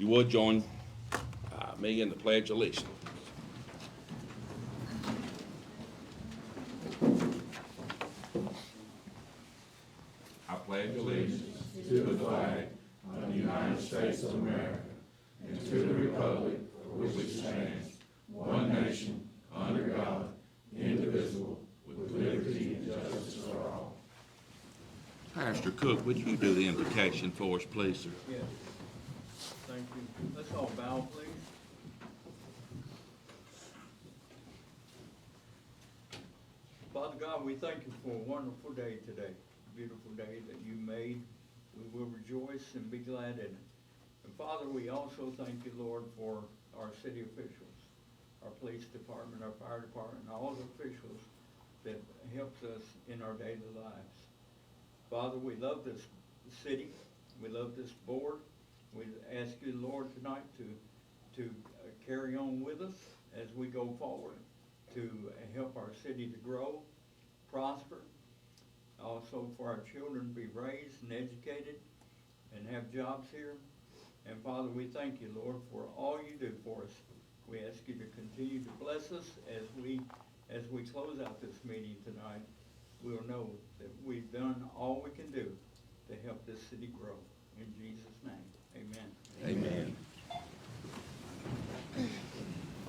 you would join me in the Pledge of Allegiance. I pledge allegiance to the flag of the United States of America and to the republic for which it stands, one nation, under God, indivisible, with liberty and justice for all. Pastor Cook, would you do the invocation for us, please, sir? Yes. Thank you. Let's all bow, please. Father God, we thank you for a wonderful day today, a beautiful day that you made. We will rejoice and be glad in it. And Father, we also thank you, Lord, for our city officials, our police department, our fire department, and all the officials that helps us in our daily lives. Father, we love this city. We love this board. We ask you, Lord, tonight to carry on with us as we go forward, to help our city to grow, prosper, also for our children to be raised and educated and have jobs here. And Father, we thank you, Lord, for all you do for us. We ask you to continue to bless us as we close out this meeting tonight. We'll know that we've done all we can do to help this city grow. In Jesus' name, amen. Amen.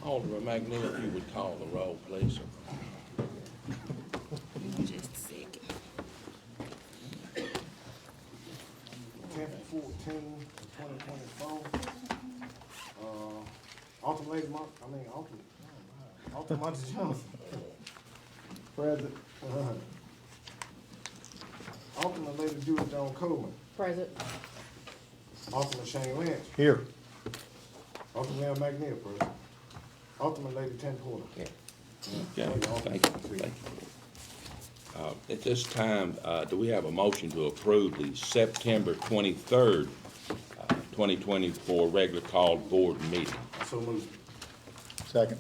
Alderman McNeil, if you would call the roll, please, sir. Just a second. 10/14/2024. Alderman Johnson. Present. Alderman Lady Judith Jones Coleman. Present. Alderman Shane Lynch. Here. Alderman McNeil, present. Alderman Lady Ten Porter. Okay, thank you. At this time, do we have a motion to approve the September 23rd, 2024 regular called board meeting? So moved. Second.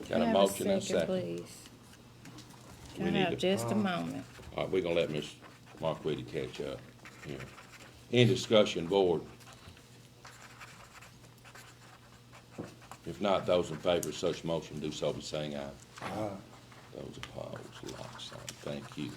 Got a motion and a second. Please. We Can I need have to- just a moment? All right, we're gonna let Ms. Marquita catch up here. Any discussion, board? If not, those in favor of such motion do so by saying aye. Aye. Those opposed, like sign. Thank you.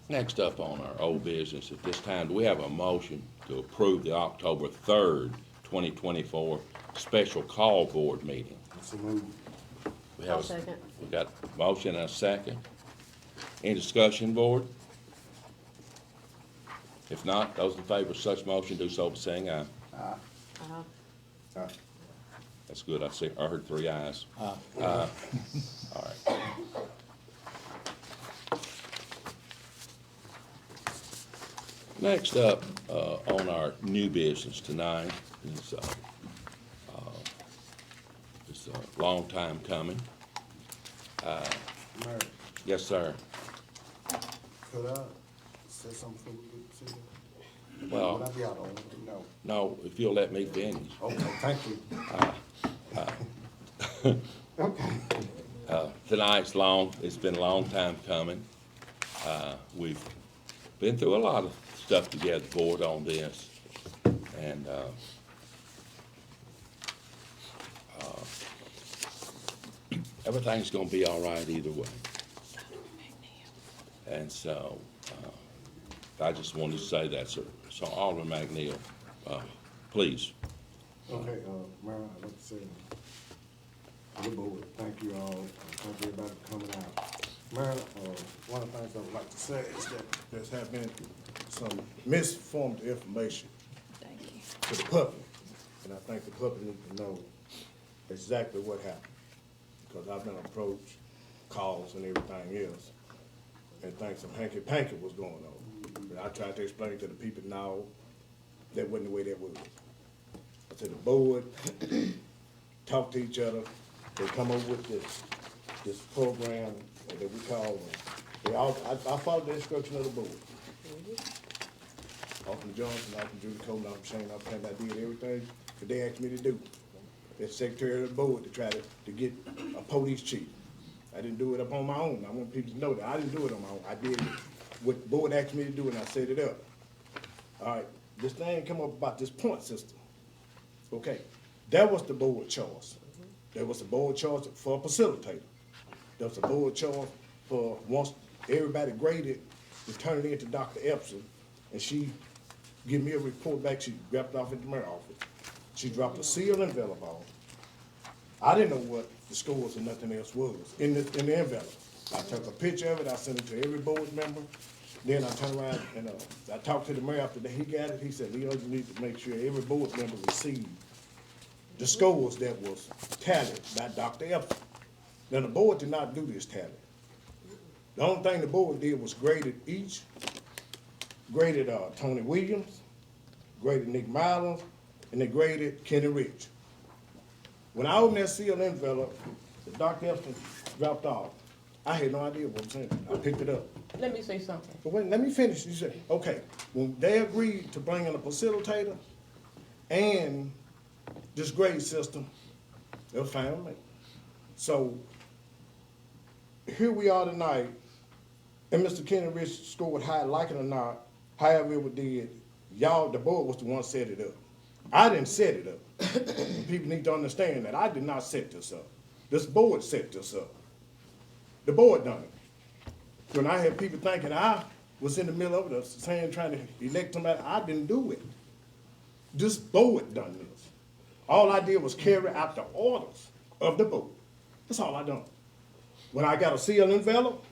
Next up on our old business at this time, do we have a motion to approve the October 3rd, 2024 special call board meeting? So moved. We have I'll second. We got a motion and a second. Any discussion, board? If not, those in favor of such motion do so by saying aye. Uh-huh. Aye. That's good. I heard 3 ayes. All right. Next up, on our new business tonight is, it's a long time coming. Mayor, Yes, sir. could I say something before we get to the? Well, Would I be out on? No. no, if you'll let me finish. Okay, thank you. Okay. Tonight's it's been a long time coming. We've been through a lot of stuff together, board, on this. And, everything's gonna be all right either way. And so, I just wanted to say that, sir. So Alderman McNeil, please. Okay, Mayor, I'd like to say, to the board, thank you all, thank everybody for coming out. Mayor, one of the things I would like to say is that there have been some misformed information Thank you. to the public, and I think the public needs to know exactly what happened. Because I've been approached, calls and everything else, and think some hanky-panky was going on. And I tried to explain to the people, no, that wasn't the way that was. I said, the board talk to each other, they come up with this program that we call, I followed the instruction of the board. Alderman Johnson, Alderman Judy Coleman, Alderman Shane, Alderman, I did everything that they asked me to do. As secretary of the board to try to get a police chief. I didn't do it up on my own. I want people to know that I didn't do it on my own. I did it what the board asked me to do, and I set it up. All right, this thing come up about this point system. Okay, that was the board choice. There was a board choice for a facilitator. There was a board choice for once everybody graded, to turn it into Dr. Epson, and she give me a report back. She dropped it off at the mayor's office. She dropped a seal envelope off. I didn't know what the scores and nothing else was in the envelope. I took a picture of it. I sent it to every board member. Then I turned around and I talked to the mayor after he got it. He said, Leo, you need to make sure every board member received the scores that was tallied by Dr. Epson. Now, the board did not do this tally. The only thing the board did was graded Tony Williams, graded Nick Miles, and they graded Kenny Rich. When I opened that sealed envelope that Dr. Epson dropped off, I had no idea what was in it. I picked it up. Let me say something. But wait, let me finish. You said, okay, when they agreed to bring in a facilitator and this grade system, it was fine with me. So here we are tonight, and Mr. Kenny Rich scored high, like it or not, however it did, y'all, the board was the one set it up. I didn't set it up. And people need to understand that I did not set this up. This board set this up. The board done it. When I had people thinking I was in the middle of it, saying trying to elect somebody, I didn't do it. This board done this. All I did was carry out the orders of the board. That's all I done. When I got a sealed envelope,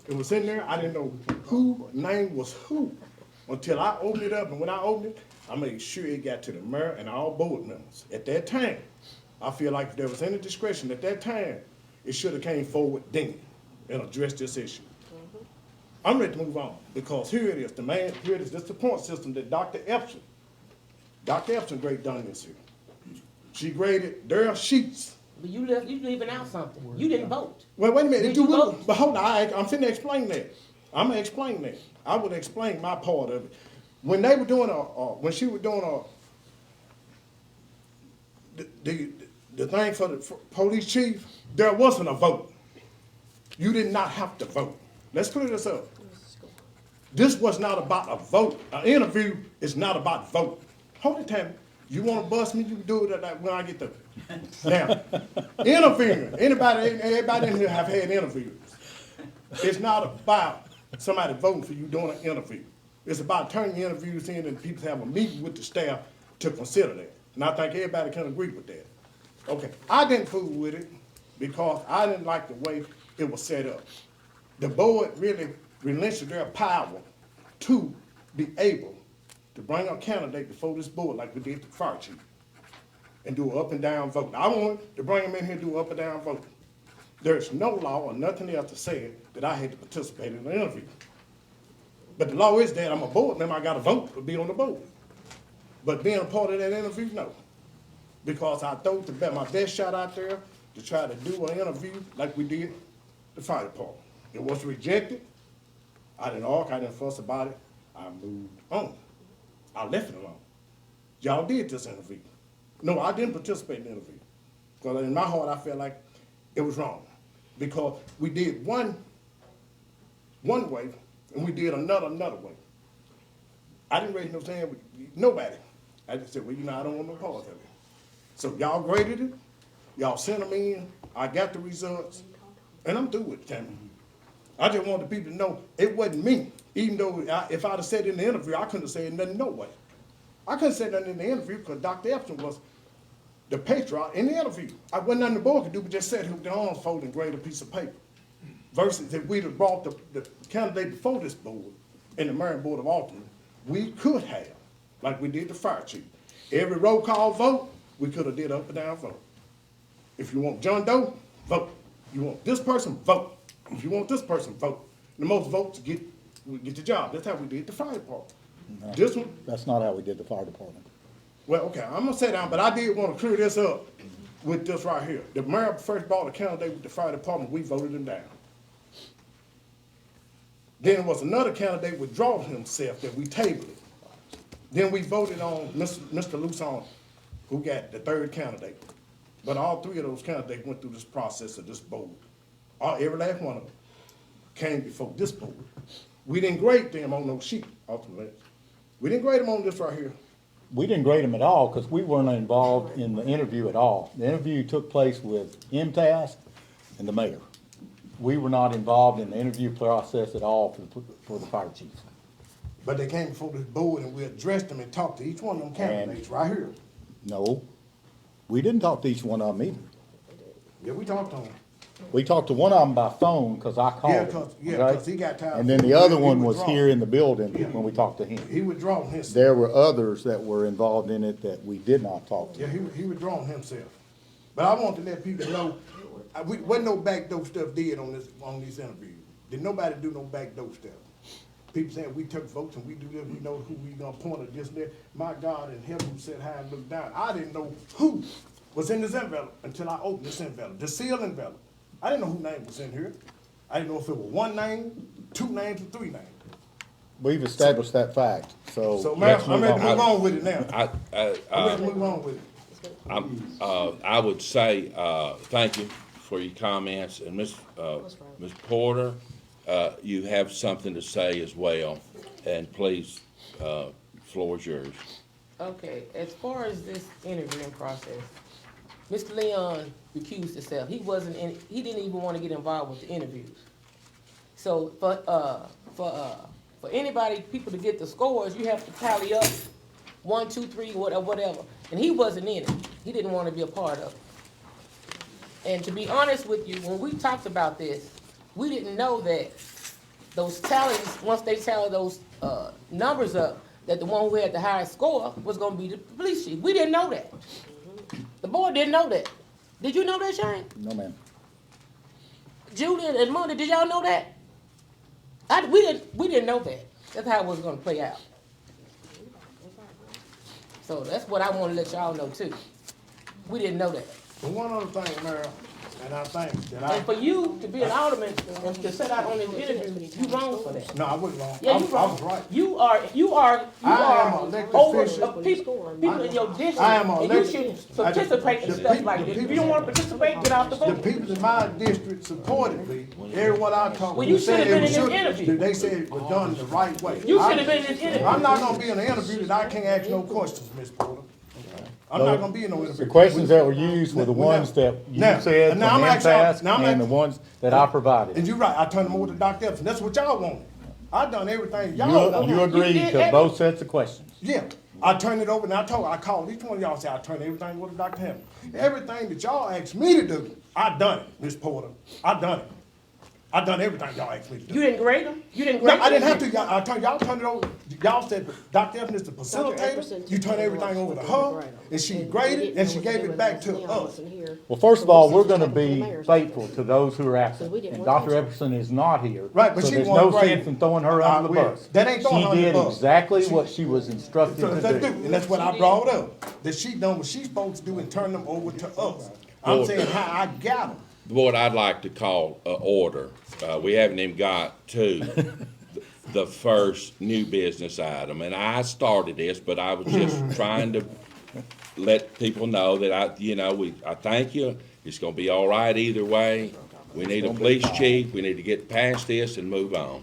it was in there, I didn't know who name was who until I opened it up. And when I opened it, I made sure it got to the mayor and all board members. At that time, I feel like if there was any discretion at that time, it should have came forward then and addressed this issue. I'm ready to move on because here it is, here it is, this is the point system that Dr. Epson graded done this here. She graded their sheets. But you leaving out something. You didn't vote. Well, wait a minute. Did you vote? But hold on, I'm finna explain that. I'm gonna explain that. I would explain my part of it. When they were doing when she was doing the thing for the police chief, there wasn't a vote. You did not have to vote. Let's clear this up. This was not about a vote. An interview is not about vote. Hold it, Tammy. You want to bust me? You can do it when I get there. Now, interviewing. Everybody in here have had interviews. It's not about somebody voting for you doing an interview. It's about turning the interviews in and people have a meeting with the staff to consider that. And I think everybody can agree with that. Okay, I didn't fool with it because I didn't like the way it was set up. The board really relinquished their power to be able to bring a candidate before this board like we did the fire chief and do an up and down vote. I wanted to bring him in here and do an up and down vote. There's no law or nothing else to say that I had to participate in the interview. But the law is that I'm a board member, I got to vote to be on the board. But being a part of that interview, no. Because I threw my best shot out there to try to do an interview like we did the fire department. It was rejected. I didn't argue, I didn't fuss about it. I moved on. I left it alone. Y'all did this interview. No, I didn't participate in the interview. Because in my heart, I felt like it was wrong. Because we did one way, and we did another way. I didn't raise no hand with nobody. I just said, well, I don't want no part of it. So y'all graded it. Y'all sent them in. I got the results. And I'm through with it, Tammy. I just want the people to know it wasn't me. Even though if I'd have said in the interview, I couldn't have said nothing no way. I couldn't say nothing in the interview because Dr. Epson was the patriot in the interview. I wasn't nothing the board could do but just sit here with their arms folded and grade a piece of paper. Versus if we'd have brought the candidate before this board and the Marion Board of Aldermen, we could have, like we did the fire chief. Every roll call vote, we could have did up and down vote. If you want John Doe, vote. You want this person, vote. If you want this person, vote. The most votes get the job. That's how we did the fire department. No, This one, that's not how we did the fire department. well, okay, I'm gonna sit down, but I did want to clear this up with this right here. The mayor first brought a candidate with the fire department, we voted him down. Then there was another candidate withdraw himself that we tabled it. Then we voted on Mr. Luson, who got the third candidate. But all three of those candidates went through this process of this board. Every last one of them came before this board. We didn't grade them on no sheet, ultimately. We didn't grade them on this right here. We didn't grade them at all because we weren't involved in the interview at all. The interview took place with MTAS and the mayor. We were not involved in the interview process at all for the fire chief. But they came before this board and we addressed them and talked to each one of them candidates right here. No, we didn't talk to each one of them either. Yeah, we talked to them. We talked to one of them by phone because I called him. Yeah, okay? 'cause he got tired. And then the other one was here in the building when we talked to him. He withdrawn himself. There were others that were involved in it that we did not talk to. Yeah, he withdrawn himself. But I want to let people know, wasn't no backdoor stuff did on this interview. Did nobody do no backdoor stuff? People saying we took votes and we do this, we know who we gonna point at this and that. My God in heaven who sat high and looked down. I didn't know who was in this envelope until I opened this envelope, the sealed envelope. I didn't know whose name was in here. I didn't know if it was one name, two names, or three names. We've established that fact, so. So, man, let's I'm ready to on. move on with it now. I'm ready to I move on with it. I would say, thank you for your comments, and Ms. Porter, you have something to say as well, and please, floor is yours. Okay, as far as this interviewing process, Mr. Leon recused himself. He didn't even want to get involved with the interviews. So for anybody, people to get the scores, you have to tally up 1, 2, 3, whatever. And he wasn't in it. He didn't want to be a part of it. And to be honest with you, when we talked about this, we didn't know that those tallies, once they tally those numbers up, that the one who had the highest score was going to be the police chief. We didn't know that. The board didn't know that. Did you know that, Shane? No, ma'am. Julian and Monty, did y'all know that? We didn't know that. That's how it was gonna play out. So that's what I wanna let y'all know too. We didn't know that. But one other thing, Mayor, and I think that And for you to be an alderman and to sit out on this interview, you wrong for that. No, I wasn't wrong. Yeah, I you was wrong. right. You are I am an elected over official. people in your district. I am an And you elected- should participate in the stuff people- like the this. If people- you don't wanna participate, get off the The vote. people in my district supported me. Everyone I talked to. Well, you said should have been it in this should- interview. They said it was done the right way. You should have been in this interview. I'm not gonna be in an interview that I can't ask no questions, Ms. Porter. I'm not gonna be in no interview. The questions that were used were the ones that you Now- said from now I'm asking- MTS now I'm and the asking- ones that I provided. And you're right, I turned them over to Dr. Epson. That's what y'all wanted. I done everything y'all wanted. You agreed did to every- both sets of questions. Yeah, I turned it over and I called each one of y'all and said, I turned everything over to Dr. Hammond. Everything that y'all asked me to do, I done it, Ms. Porter. I done it. I done everything y'all asked me to do. You didn't grade them? You didn't No, grade them? I didn't have to, y'all turned it over, y'all said Dr. Evans is the facilitator, you turn everything over to her, and she graded, and she gave it back to us. Well, first of all, we're gonna be faithful to those who are absent. And Dr. Epperson is not here. Right, but so she there's won't no grade sense it. in throwing her I under the will. bus. That ain't throwing her under the She bus. did exactly what she was instructed So to that's do. and that's what I brought up, that she done what she's supposed to do and turn them over to us. I'm saying how I got them. What I'd like to call order, we haven't even got to the first new business item, and I started this, but I was just trying to let people know that I thank you, it's gonna be all right either way. We need a police chief, we need to get past this and move on.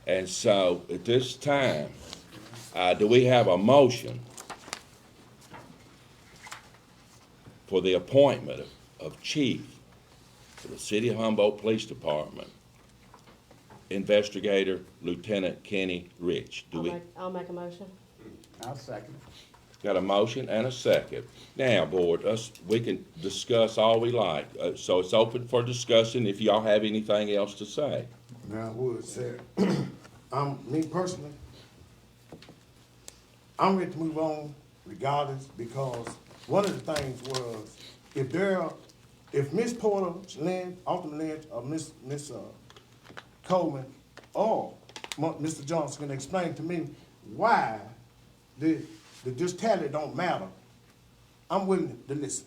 And so, at this time, do we have a motion for the appointment of chief for the City of Humboldt Police Department, Investigator Lieutenant Kenny Rich? I'll make a motion. I'll second. Got a motion and a second. Now, board, we can discuss all we like, so it's open for discussion if y'all have anything else to say. Now, I would say, me personally, I'm ready to move on regardless, because one of the things was, if Miss Porter, Lynn, Alton Lynch, or Miss Coleman, or Mr. Johnson can explain to me why this tally don't matter, I'm willing to listen.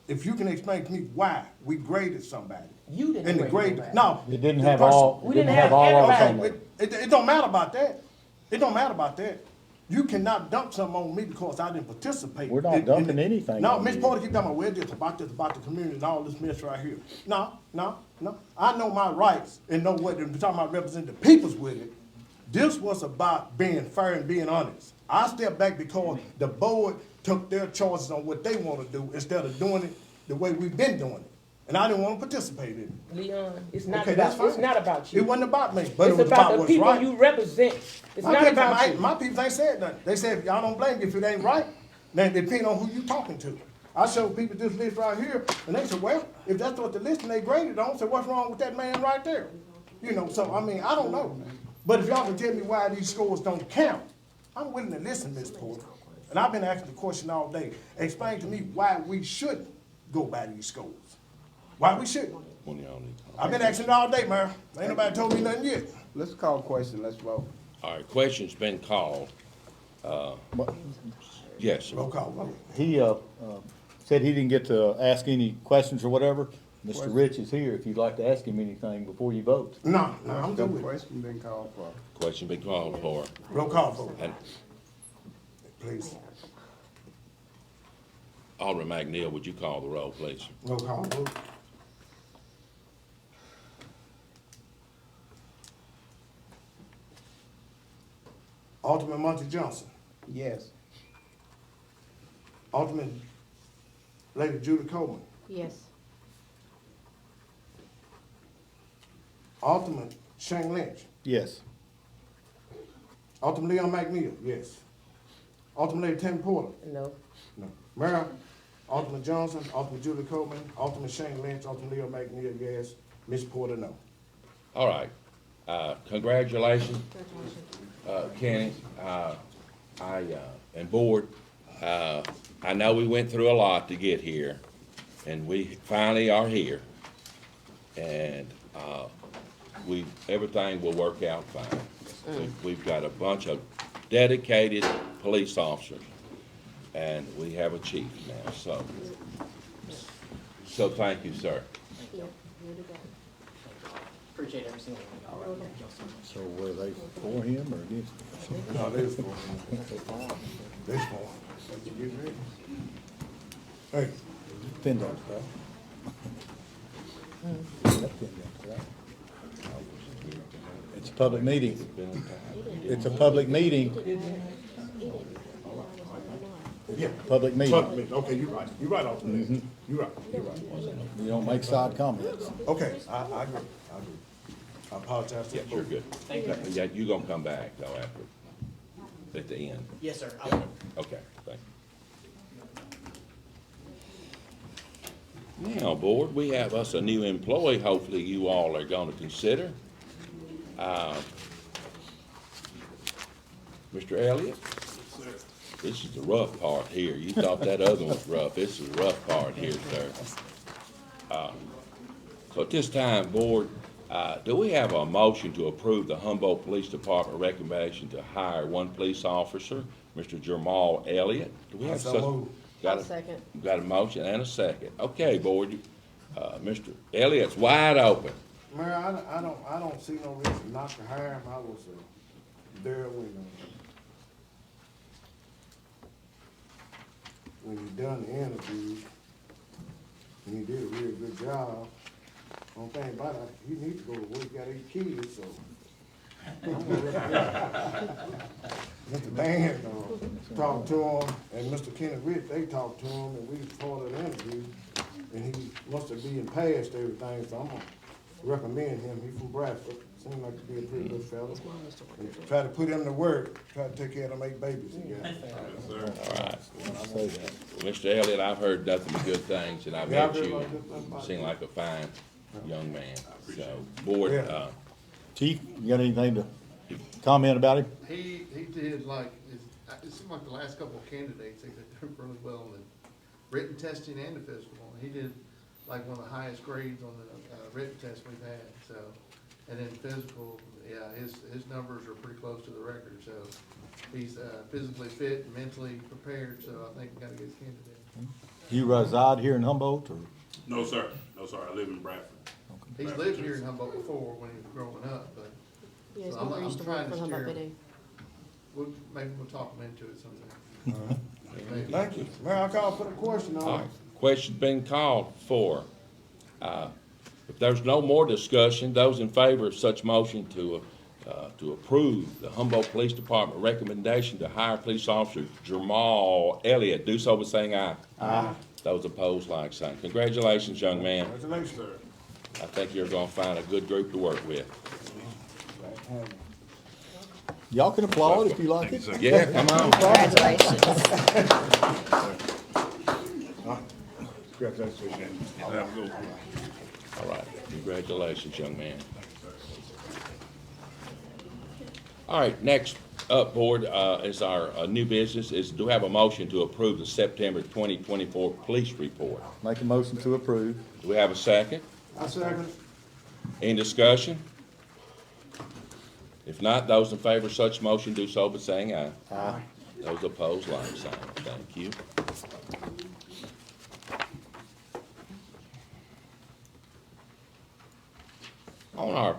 If you can explain to me why we graded somebody. You didn't And the grade grade, nobody. no. It didn't the have person- all, We it didn't didn't have have all of us on everybody. there. It don't matter about that. It don't matter about that. You cannot dump something on me because I didn't participate. We're not dumping anything No, on Ms. you. Porter keep talking about, well, this, about the community and all this mess right here. No. I know my rights and know what, I'm talking about representing the peoples with it. This was about being fair and being honest. I stepped back because the board took their choices on what they want to do instead of doing it the way we've been doing it. And I didn't want to participate in it. Leon, it's not Okay, that's about, it's fine. not about you. It wasn't about me, but it It's was about about the what's people right. you represent. It's My not people, about you. my people ain't said nothing. They said, y'all don't blame me if it ain't right, then it depends on who you talking to. I showed people this list right here, and they said, well, if that's what the list and they graded on, so what's wrong with that man right there? You know, so, I mean, I don't know. But if y'all can tell me why these scores don't count, I'm willing to listen, Ms. Porter. And I've been asking the question all day. Explain to me why we shouldn't go by these scores. Why we shouldn't. When y'all need to call. I've been asking it all day, Mayor. Ain't nobody told me nothing yet. Let's call a question, let's vote. All right, question's been called. Yes, sir. Roll call vote. He, said he didn't get to ask any questions or whatever. Mr. Rich is here if you'd like to ask him anything before you vote. No, I'm good with it. Question been called for. Question been called for. Roll call vote, And please. Alderman McNeil, would you call the roll, please? Roll call vote. Alderman Monty Johnson. Yes. Alderman Lady Judy Coleman. Yes. Alderman Shane Lynch. Yes. Alderman Leon McNeil, yes. Alderman Lady Tammy Porter. No. No. Mayor, Alderman Johnson, Alderman Judy Coleman, Alderman Shane Lynch, Alderman Leon McNeil, yes. Ms. Porter, no. All right. Congratulations, Kenny, and board. I know we went through a lot to get here, and we finally are here. And, everything will work out fine. We've got a bunch of dedicated police officers, and we have a chief now, so thank you, sir. Appreciate every single one of y'all. Thank y'all so much. So were they for him or against him? No, this one. This one. Hey, Pin down, right? That pin down, right? It's a public meeting. It's a public meeting. yeah. Public meeting. Okay, you're right, Alderman. You're right. You don't make side comments. Okay, I agree. I apologize to Yes, the you're board. good. Thank you. Yeah, you gonna come back though at the end. Yes, sir. I will. Okay, thank you. Now, board, we have us a new employee, hopefully you all are gonna consider. Mr. Elliott? This is the rough part here. You thought that other one was rough. This is the rough part here, sir. So at this time, board, do we have a motion to approve the Humboldt Police Department recommendation to hire one police officer, Mr. Jamal Elliott? Do we have So such? moved. Got I'll a- second. Got a motion and a second. Okay, board, Mr. Elliott's wide open. Mayor, I don't see no reason not to hire him. I was there when you done the interview, and he did a real good job. One thing about it, he needs to go to work, he got 8 kids, so. Mr. Dan, talked to him, and Mr. Kenny Ritt, they talked to him, and we was part of the interview, and he must have been past everything, so I'm gonna recommend him. He from Bradford, seems like to be a pretty good fella. And try to put him to work, try to take care of them 8 babies he got. All right. Say that. Well, Mr. Elliott, I've heard nothing but good things, and I've Yeah, met I've you, heard a lot of good things and about seem you. like a fine young man. So, board, Yeah. Chief, you got anything to comment about him? He did like, it seemed like the last couple of candidates, they did really well in the written testing and the physical. He did like one of the highest grades on the written test we've had, so. And then physical, yeah, his numbers are pretty close to the record, so he's physically fit and mentally prepared, so I think we got a good candidate. You reside here in Humboldt or? No, sir. No, sir. I live in Bradford. He's lived here in Humboldt before when he was growing up, but Yes, So I'm we used to work trying for to Humboldt steer PD. maybe we'll talk them into it sometime. Maybe. Thank you. Mayor, I called for the question All on right, question's been called for. If there's no more discussion, those in favor of such motion to approve the Humboldt Police Department recommendation to hire police officer Jamal Elliott, do so by saying aye. Aye. Those opposed, like sign. Congratulations, young man. Congratulations, sir. I think you're gonna find a good group to work with. Y'all can applaud if you like it. Yeah, come on. Congratulations. Congratulations. All right, congratulations, young man. All right, next up, board, is our new business, do we have a motion to approve the September 2024 police report? Make a motion to approve. Do we have a second? I second. Any discussion? If not, those in favor of such motion do so by saying aye. Aye. Those opposed, like sign. Thank you. On our,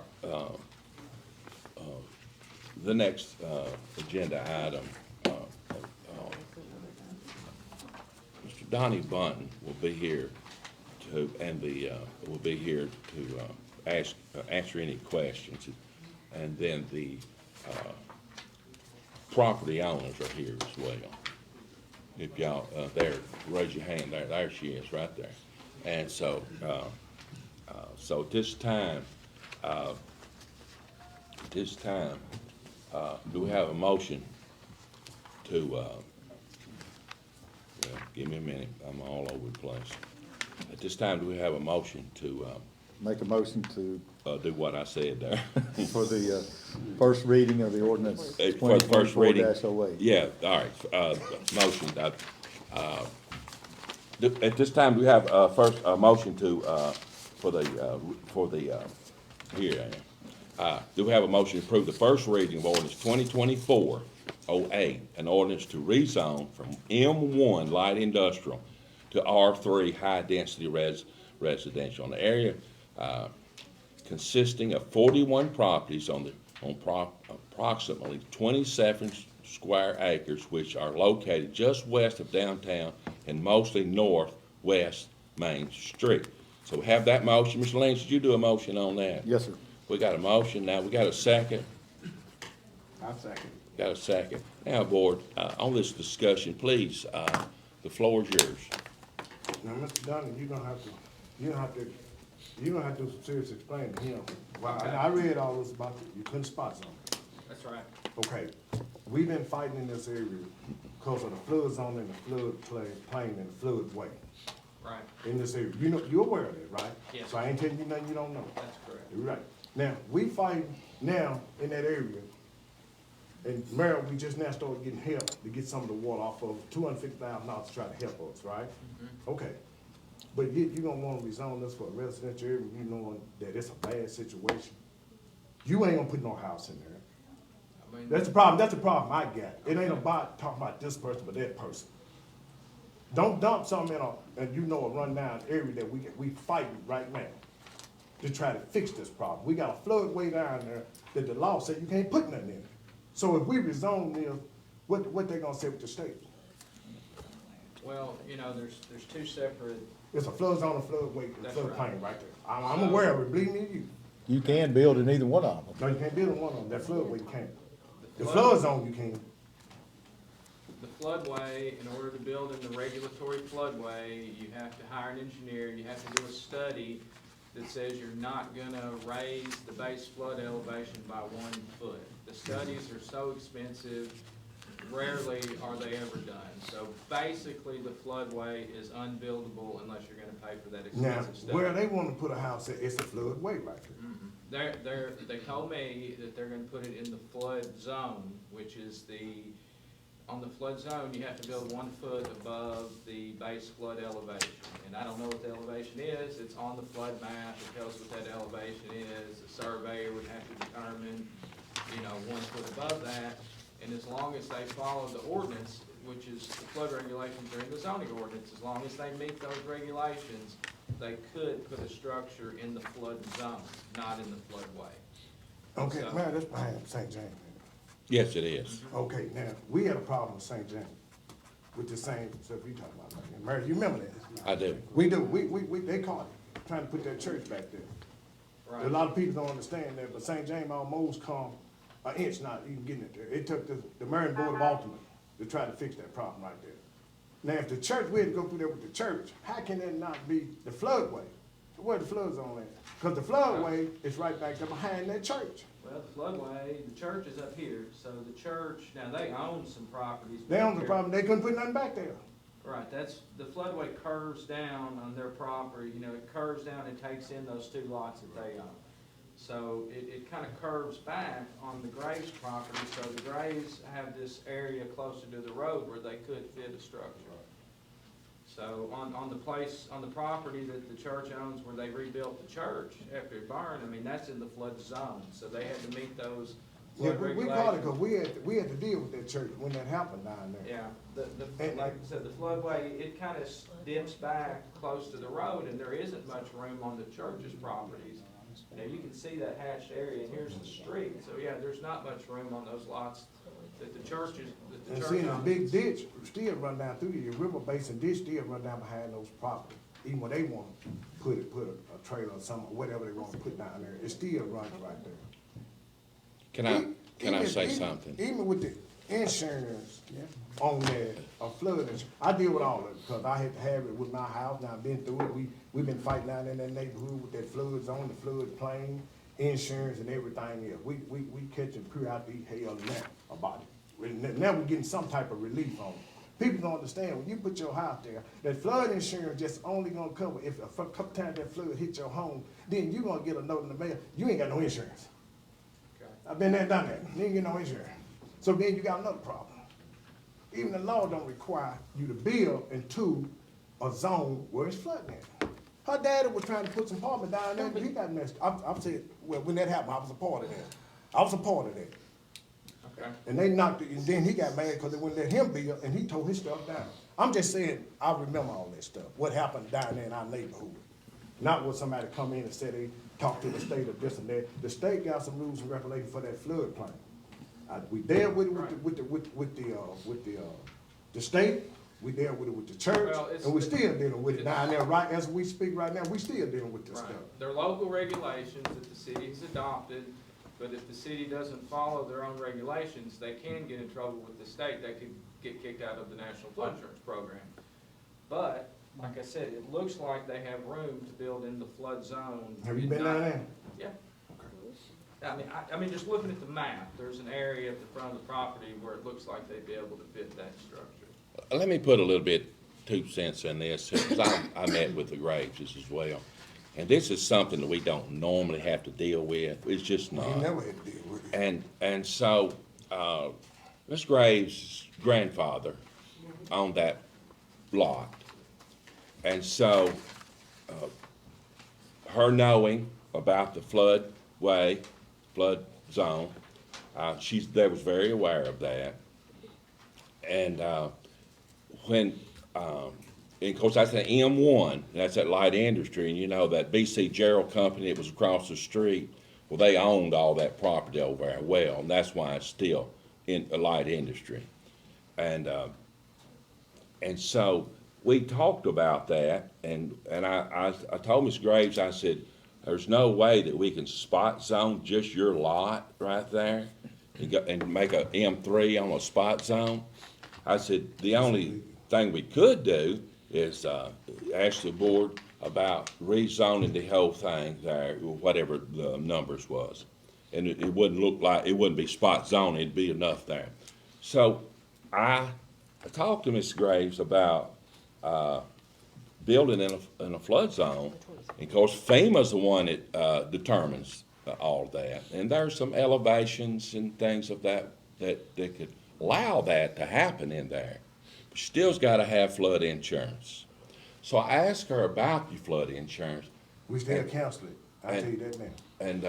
the next agenda item, Mr. Donnie Bunton will be here will be here to answer any questions. And then the property owners are here as well. If y'all, there, raise your hand, there she is, right there. And so, so at this time, do we have a motion to, well, give me a minute, I'm all over the place. At this time, do we have a motion to, Make a motion to, do what I said there? for the first reading of the ordinance For the first reading? 2024-08. Yeah, all right, motion, at this time, we have, first, a motion to, here I am. Do we have a motion to approve the first reading of ordinance 2024-08, an ordinance to rezone from M1 light industrial to R3 high-density residential in the area consisting of 41 properties on approximately 27 square acres, which are located just west of downtown and mostly northwest Main Street. So we have that motion. Mr. Lynch, did you do a motion on that? Yes, sir. We got a motion. Now, we got a second. I second. Got a second. Now, board, on this discussion, please, the floor is yours. Now, Mr. Donnie, you don't have to do some serious explaining to him. Well, I read all this about you couldn't spot something. That's right. Okay, we've been fighting in this area because of the flood zone and the flood plain and the flood way Right. in this area. You know, you're aware of it, right? Yes. So I ain't telling you nothing you don't know. That's correct. You're right. Now, we fight now in that area. And Maryland, we just now started getting help to get some of the water off of $250,000 to try to help us, right? Okay. But you're gonna wanna rezone this for a residential area, you knowing that it's a bad situation. You ain't gonna put no house in there. I mean, That's the problem I got. It ain't about talking about this person, but that person. Don't dump something in a rundown area that we fighting right now to try to fix this problem. We got a floodway down there that the law said you can't put nothing in it. So if we rezone this, what they gonna say with the state? well, there's two separate, It's a flood zone, a floodway, a That's floodplain right there. I'm aware of it, believe me, you. You can build in either one of them. No, you can't build in one of them, that floodway you can't. The flood- flood zone you can. the floodway, in order to build in the regulatory floodway, you have to hire an engineer, and you have to do a study that says you're not gonna raise the base flood elevation by 1 foot. The studies are so expensive, rarely are they ever done. So basically, the floodway is unbuildable unless you're gonna pay for that Now, expensive study. where they wanna put a house at, it's a floodway right there. They told me that they're gonna put it in the flood zone, which is on the flood zone, you have to build 1 foot above the base flood elevation. And I don't know what the elevation is, it's on the flood map, it tells what that elevation is. A surveyor would have to determine, 1 foot above that. And as long as they follow the ordinance, which is the flood regulations are in the zoning ordinance, as long as they meet those regulations, they could put a structure in the flood zone, not in the floodway. Okay, So- man, that's behind St. James. Yes, it is. Okay, now, we had a problem with St. James, with the same stuff you talking about, right here. Mary, you remember that? I do. We do, they caught it, trying to put that church back there. Right. A lot of people don't understand that, but St. James almost come an inch not even getting it there. It took the Marion Board of Aldermen to try to fix that problem right there. Now, if the church, we had to go through there with the church, how can that not be the floodway? Where the flood zone at? Because the floodway is right back there behind that church. Well, the floodway, the church is up here, so the church, now they own some properties. They back own the here. problem, they couldn't put nothing back there. Right, that's, the floodway curves down on their property, you know, it curves down and takes in those two lots that they own. So it kind of curves back on the Graves property, so the Graves have this area closer to the road where they could fit a structure. So on the place, on the property that the church owns where they rebuilt the church after it burned, I mean, that's in the flood zone, so they had to meet those Yeah, flood we caught it regulations. because we had to deal with that church when that happened down there. Yeah, like I said, the floodway, it kind of dips back close to the road, and there isn't much room on the church's properties. You know, you can see that hatched area, and here's the street, so yeah, there's not much room on those lots that the church And see, the owns. big ditch still run down through the river basin ditch still run down behind those properties. Even when they want to put a trailer or something, whatever they want to put down there, it still runs right there. Can I Even- say even- something? Even with the insurance on that, flood insurance, I deal with all of it, because I had to have it with my house, now I've been through it, we've been fighting down in that neighborhood with that flood zone, the flood plain, insurance and everything else. We catching periodically hell now about it. Now we're getting some type of relief on it. People don't understand, when you put your house there, that flood insurance just only gonna cover if a couple times that flood hit your home, then you gonna get a note in the mail, you ain't got no insurance. Okay. I've been there, done that. You ain't get no insurance. So then you got another problem. Even the law don't require you to build into a zone where it's flooding at. Her daddy was trying to put some apartment down there, but he got messed. I've said, well, when that happened, I was a part of that. I was a part of that. Okay. And they knocked it, and then he got mad because they wouldn't let him build, and he tore his stuff down. I'm just saying, I remember all that stuff, what happened down there in our neighborhood. Not what somebody come in and say they talked to the state of this and that. The state got some rules and regulations for that floodplain. We there with the state, we there with it with the church, Well, it's and we the- still dealing with it down there, right, as we speak right now, we still dealing with this Right. stuff. There are local regulations that the city has adopted, but if the city doesn't follow their own regulations, they can get in trouble with the state. They could get kicked out of the National Flood Insurance Program. But, like I said, it looks like they have room to build in the flood zone. Have you been down there? Yeah. I mean, just looking at the map, there's an area at the front of the property where it looks like they'd be able to fit that structure. Let me put a little bit 2 cents in this, because I met with the Graveses as well. And this is something that we don't normally have to deal with. It's just We not. never had to deal with it. And so, Ms. Graves' grandfather owned that lot. And so, her knowing about the flood zone, they was very aware of that. And, and of course, that's an M1, that's that light industry, and you know, that B.C. Gerald company that was across the street, well, they owned all that property over there well, and that's why it's still in a light industry. And so, we talked about that, and I told Ms. Graves, I said, there's no way that we can spot zone just your lot right there and make a M3 on a spot zone. I said, the only thing we could do is ask the board about rezoning the whole thing there, whatever the numbers was. And it wouldn't look like, it wouldn't be spot zone, it'd be enough there. So I talked to Ms. Graves about building in a flood zone. And of course, FEMA's the one that determines all of that. And there's some elevations and things of that could allow that to happen in there. But you still's gotta have flood insurance. So I asked her about your flood insurance, We still cancel it, I'll tell you that now. and,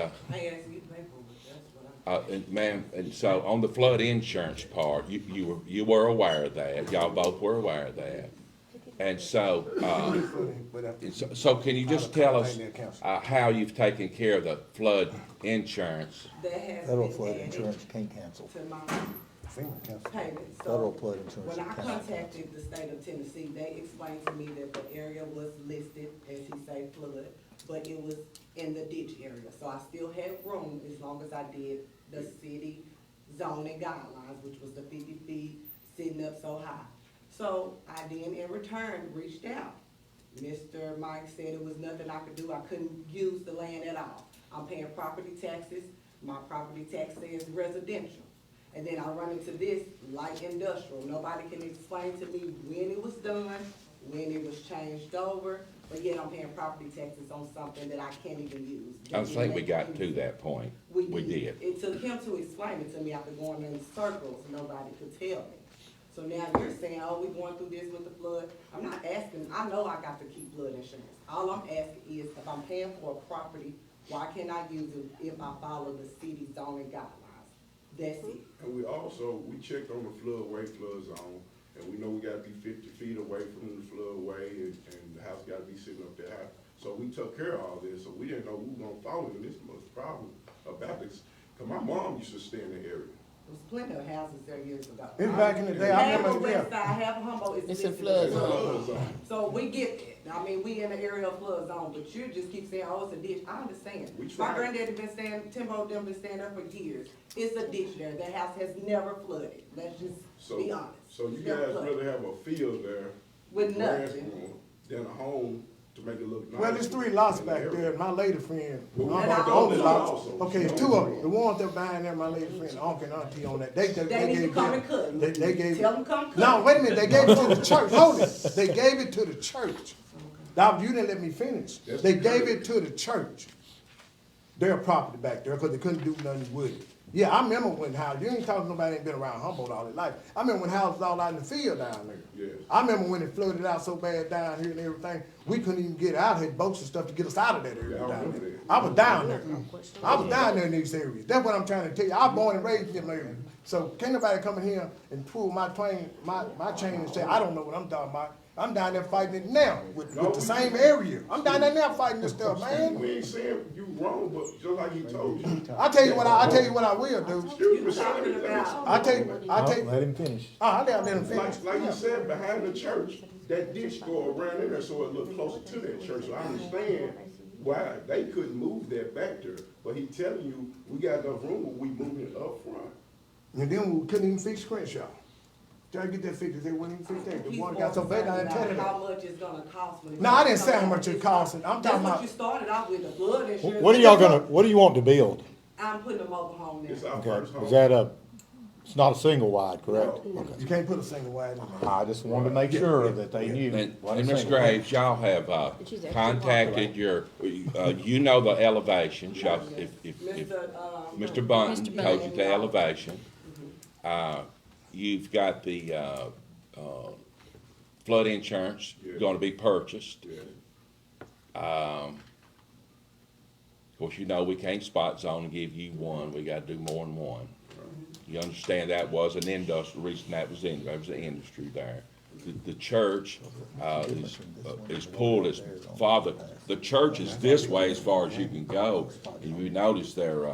and ma'am, and so on the flood insurance part, you were aware of that, y'all both were aware of that. And so, But after- so can you just tell us, Contact their council. how you've taken care of the flood insurance? That has Federal been flood added insurance can't cancel. to my FEMA council. payment. Federal So flood insurance when I can't cancel. contacted the state of Tennessee, they explained to me that the area was listed, as he say, flood, but it was in the ditch area. So I still had room as long as I did the city zoning guidelines, which was the 50 feet, sitting up so high. So I then in return reached out. Mr. Mike said it was nothing I could do. I couldn't use the land at all. I'm paying property taxes. My property tax says residential. And then I run into this light industrial. Nobody can explain to me when it was done, when it was changed over, but yet I'm paying property taxes on something that I can't even use. I think we got to that point. We did. It took him to explain it to me after going in circles. Nobody could tell me. So now you're saying, oh, we going through this with the flood. I'm not asking, I know I got to keep flood insurance. All I'm asking is, if I'm paying for a property, why can't I use it if I follow the city zoning guidelines? That's it. And we checked on the flood zone, and we know we gotta be 50 feet away from the floodway, and the house gotta be sitting up there. So we took care of all this, so we didn't know we were gonna fall into this much problem about this. Cause my mom used to stay in the area. There was plenty of houses there years ago. It's back in the day, I Half of remember, West yeah. Side, half of Humboldt is It's a listed flood as zone. Flood zone. So we get it. I mean, we in the area of flood zone, but you just keep saying, oh, it's a ditch. I understand. We My tried. granddaddy been staying, Timbo them been staying there for years. It's a ditch there. That house has never flooded. Let's just be honest. So you It's never guys flooded. rather have a field there, With grass nothing. growing, than a home to make it look nice? Well, there's 3 lots in the back area. there, and my lady friend, Well, we I'm got about the the only other lots. also. Okay, it's 2 of them, the ones that behind there, my lady friend, uncle and auntie on that, they They need to gave come them. and cut. They gave. Tell them come cut. No, wait a minute, they gave it to the church, hold it, they gave it to the church. Now, you didn't let me finish, That's they the gave church. it to the church. Their property back there, cause they couldn't do nothing with it. Yeah, I remember when houses, you ain't talking nobody ain't been around Humboldt all their life. I remember when houses all out in the field down there. Yes. I remember when it flooded out so bad down here and everything, we couldn't even get out, had boats and stuff to get us out of that area Yeah, I down remember there. that. I was down there. I was down there in these areas. That's what I'm trying to tell you. I was born and raised in them areas. So can't nobody come in here and pull my chain and say, I don't know what I'm talking about. I'm down there fighting it now with the same area. I'm down there now fighting this stuff, man. We ain't saying you wrong, but just like he told you. I tell you what I will do. Excuse me, You sir, talking let me- about- Let him finish. I let him finish. Like you said, behind the church, that ditch go around in there so it look closer to that church. So I understand why they couldn't move that back there. But he telling you, we got enough room, but we moving it up front. And then we couldn't even fix Crenshaw. Try to get that fixed, they wouldn't even fix that. The He's water more got so bad, I concerned didn't tell about him how that. much it's gonna cost when. No, I didn't say how much it cost. I'm talking That's what about, you started off with, the flood insurance. What do you want to build? I'm putting a mobile home It's there. our Okay, first home. is that it's not a single wide, correct? Okay. you can't put a single wide in there. I just wanted to make sure that they knew. And what a Ms. single- Graves, y'all have, contacted your, you know the elevations, y'all, if Mr. Bunton Mr. told you Bunton. the elevation. You've got the, flood insurance Yeah. gonna be purchased. Yeah. Of course, you know, we can't spot zone and give you one, we gotta do more than one. You understand that was an industrial, reason that was in, there was an industry there. The church, is pulled as farther, the church is this way as far as you can go. And you notice their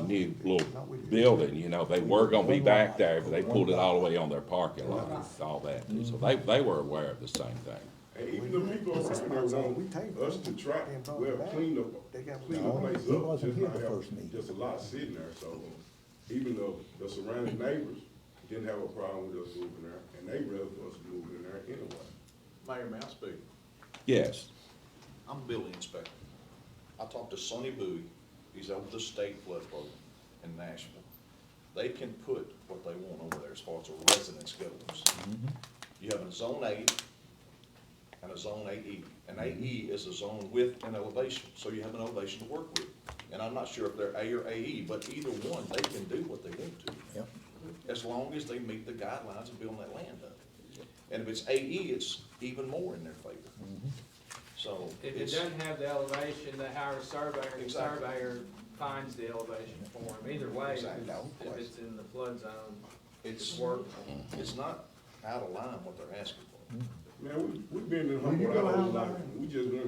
new little building, you know, they were gonna be back there, but they pulled it all the way on their parking lot, and all that. So they were aware of the same thing. And even the people around there want us to try, well, clean the place He up, wasn't just here not the have first meeting. just a lot sitting there, so even though the surrounding neighbors didn't have a problem with us moving there, and they rather for us to move in there anyway. Mayor, may I speak? Yes, I'm a building inspector. I talked to Sonny Bowie, he's over the state flood program in Nashville. They can put what they want over there as far as the residence goes. You have a zone A and a zone AE. An AE is a zone with an elevation, so you have an elevation to work with. And I'm not sure if they're A or AE, but either one, they can do what they want to. Yep. As long as they meet the guidelines of building that land up. And if it's AE, it's even more in their favor. So If it it's, doesn't have the elevation, they hire a surveyor, and the Exactly. surveyor finds the elevation for them. Either way, Exactly. if it's in the flood zone, it's it's work. It's not out of line what they're asking for. Man, we been in When you Humboldt go our whole out life. there? We just gonna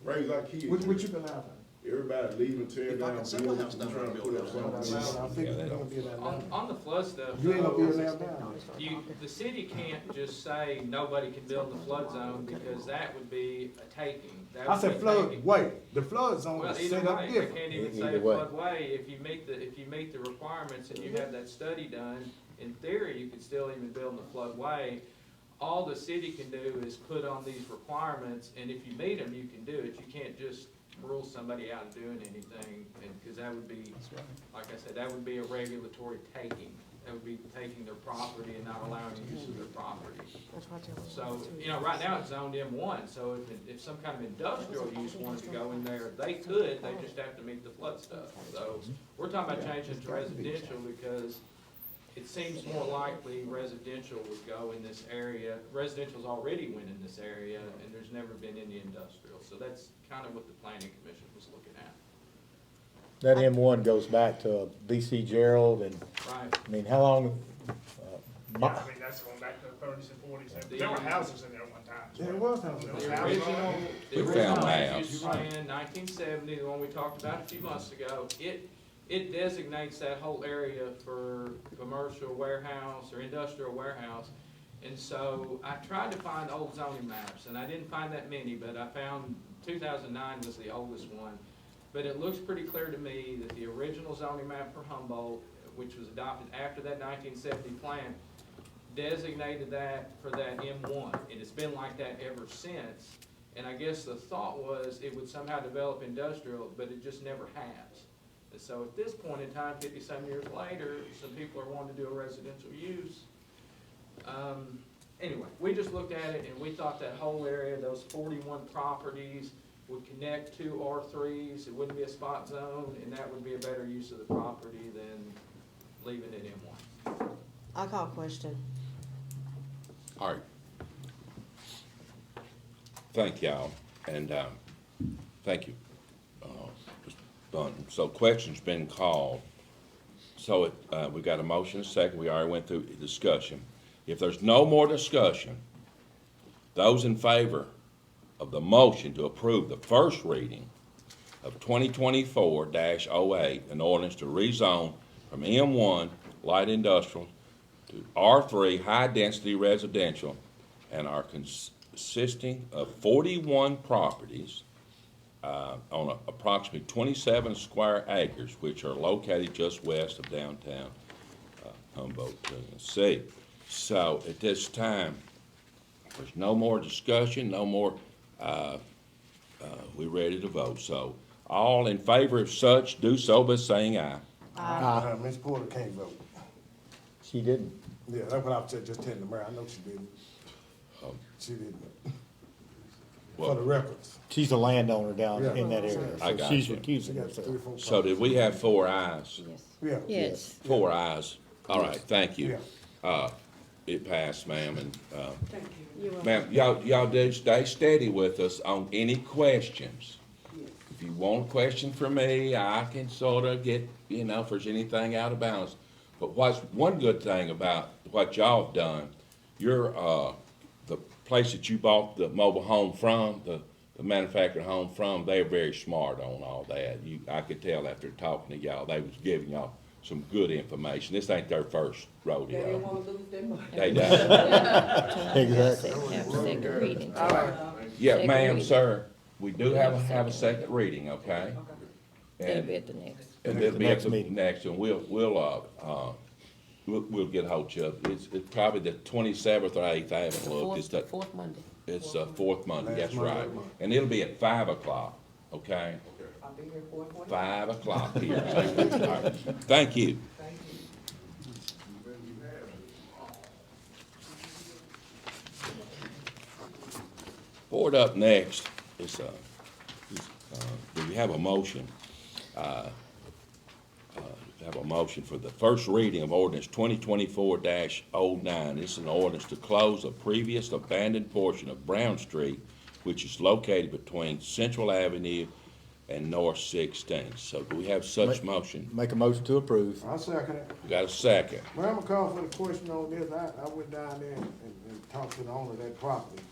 raise our kids. What you been out there? Everybody leaving, tearing If I down can sell my house buildings, down there, trying to I'll put build up a house. something. I think you're gonna be in that now. On the flood stuff, You ain't gonna be in though, there now. the city can't just say nobody can build the flood zone, because that would be a taking. That I would said be flood taking. way, the flood zone Well, is either set up way, they different. can't even say Either a way. floodway, if you meet the requirements and you have that study done, in theory, you could still even build in the floodway. All the city can do is put on these requirements, and if you meet them, you can do it. You can't just rule somebody out of doing anything, because that would be, like I said, that would be a regulatory taking. That would be taking their property and not allowing use of their property. So, right now it's zoned M1, so if some kind of industrial use wanted to go in there, they could, they just have to meet the flood stuff. So, we're talking about changing it to residential because it seems more likely residential would go in this area. Residential's already went in this area, and there's never been any industrial, so that's kind of what the planning commission was looking at. That M1 goes back to B.C. Gerald, and, Right. I mean, how long, Yeah, I mean, that's going back to the thirties and forties. There were houses in there one time. There was houses. There was The houses. original, the We found original maps. land use plan, 1970, the one we talked about a few months ago, it designates that whole area for commercial warehouse or industrial warehouse. And so I tried to find old zoning maps, and I didn't find that many, but I found 2009 was the oldest one. But it looks pretty clear to me that the original zoning map for Humboldt, which was adopted after that 1970 plan, designated that for that M1, and it's been like that ever since. And I guess the thought was it would somehow develop industrial, but it just never has. And so at this point in time, 50-some years later, some people are wanting to do a residential use. Anyway, we just looked at it and we thought that whole area, those 41 properties, would connect to R3s, it wouldn't be a spot zone, and that would be a better use of the property than leaving it in M1. I call question. All right. Thank y'all, and, thank you, Mr. Bunton. So question's been called. So we got a motion, a second, we already went through discussion. If there's no more discussion, those in favor of the motion to approve the first reading of 2024-08, an ordinance to rezone from M1 light industrial to R3 high-density residential, and are consisting of 41 properties on approximately 27 square acres, which are located just west of downtown Humboldt, Tennessee. So at this time, there's no more discussion, no more, we're ready to vote. So all in favor of such, do so by saying aye. Ms. Porter can't vote. she didn't. Yeah, that's what I was just telling the mayor. I know she didn't. She didn't. For Well, the records. She's a landowner down in that area, I so got she's you. She recusing got herself. 3 or 4 So did we have 4 ayes? Yeah. Yes. 4 ayes. All right, thank you. Yeah. It passed, ma'am, and, Thank you. ma'am, y'all do stay steady with us on any questions. If you want a question from me, I can sort of get, if there's anything out of balance. But what's one good thing about what y'all have done, the place that you bought the mobile home from, the manufactured home from, they're very smart on all that. I could tell after talking to y'all, they was giving y'all some good information. This ain't their first They didn't rodeo. wanna lose their money. They done. Exactly. Have second reading. Yeah, Second ma'am, reading. sir, we do have a second reading, okay? It'll And be at the next. it'll be at Next the meeting. next, and we'll get hold of you. It's probably the 27th or 8th, I haven't looked. It's the, Fourth Monday. it's fourth Monday, that's Monday right. of the month. And it'll be at 5 o'clock, okay? I'll be here for it. 5 o'clock here. All right. Thank you. Thank you. Board up next is, do we have a motion? Have a motion for the first reading of ordinance 2024-09. This is an ordinance to close a previous abandoned portion of Brown Street, which is located between Central Avenue and North 16th. So do we have such motion? Make a motion to approve. I second it. We got a second. Well, I'm gonna call for the question on this. I went down there and talked to the owner of that property.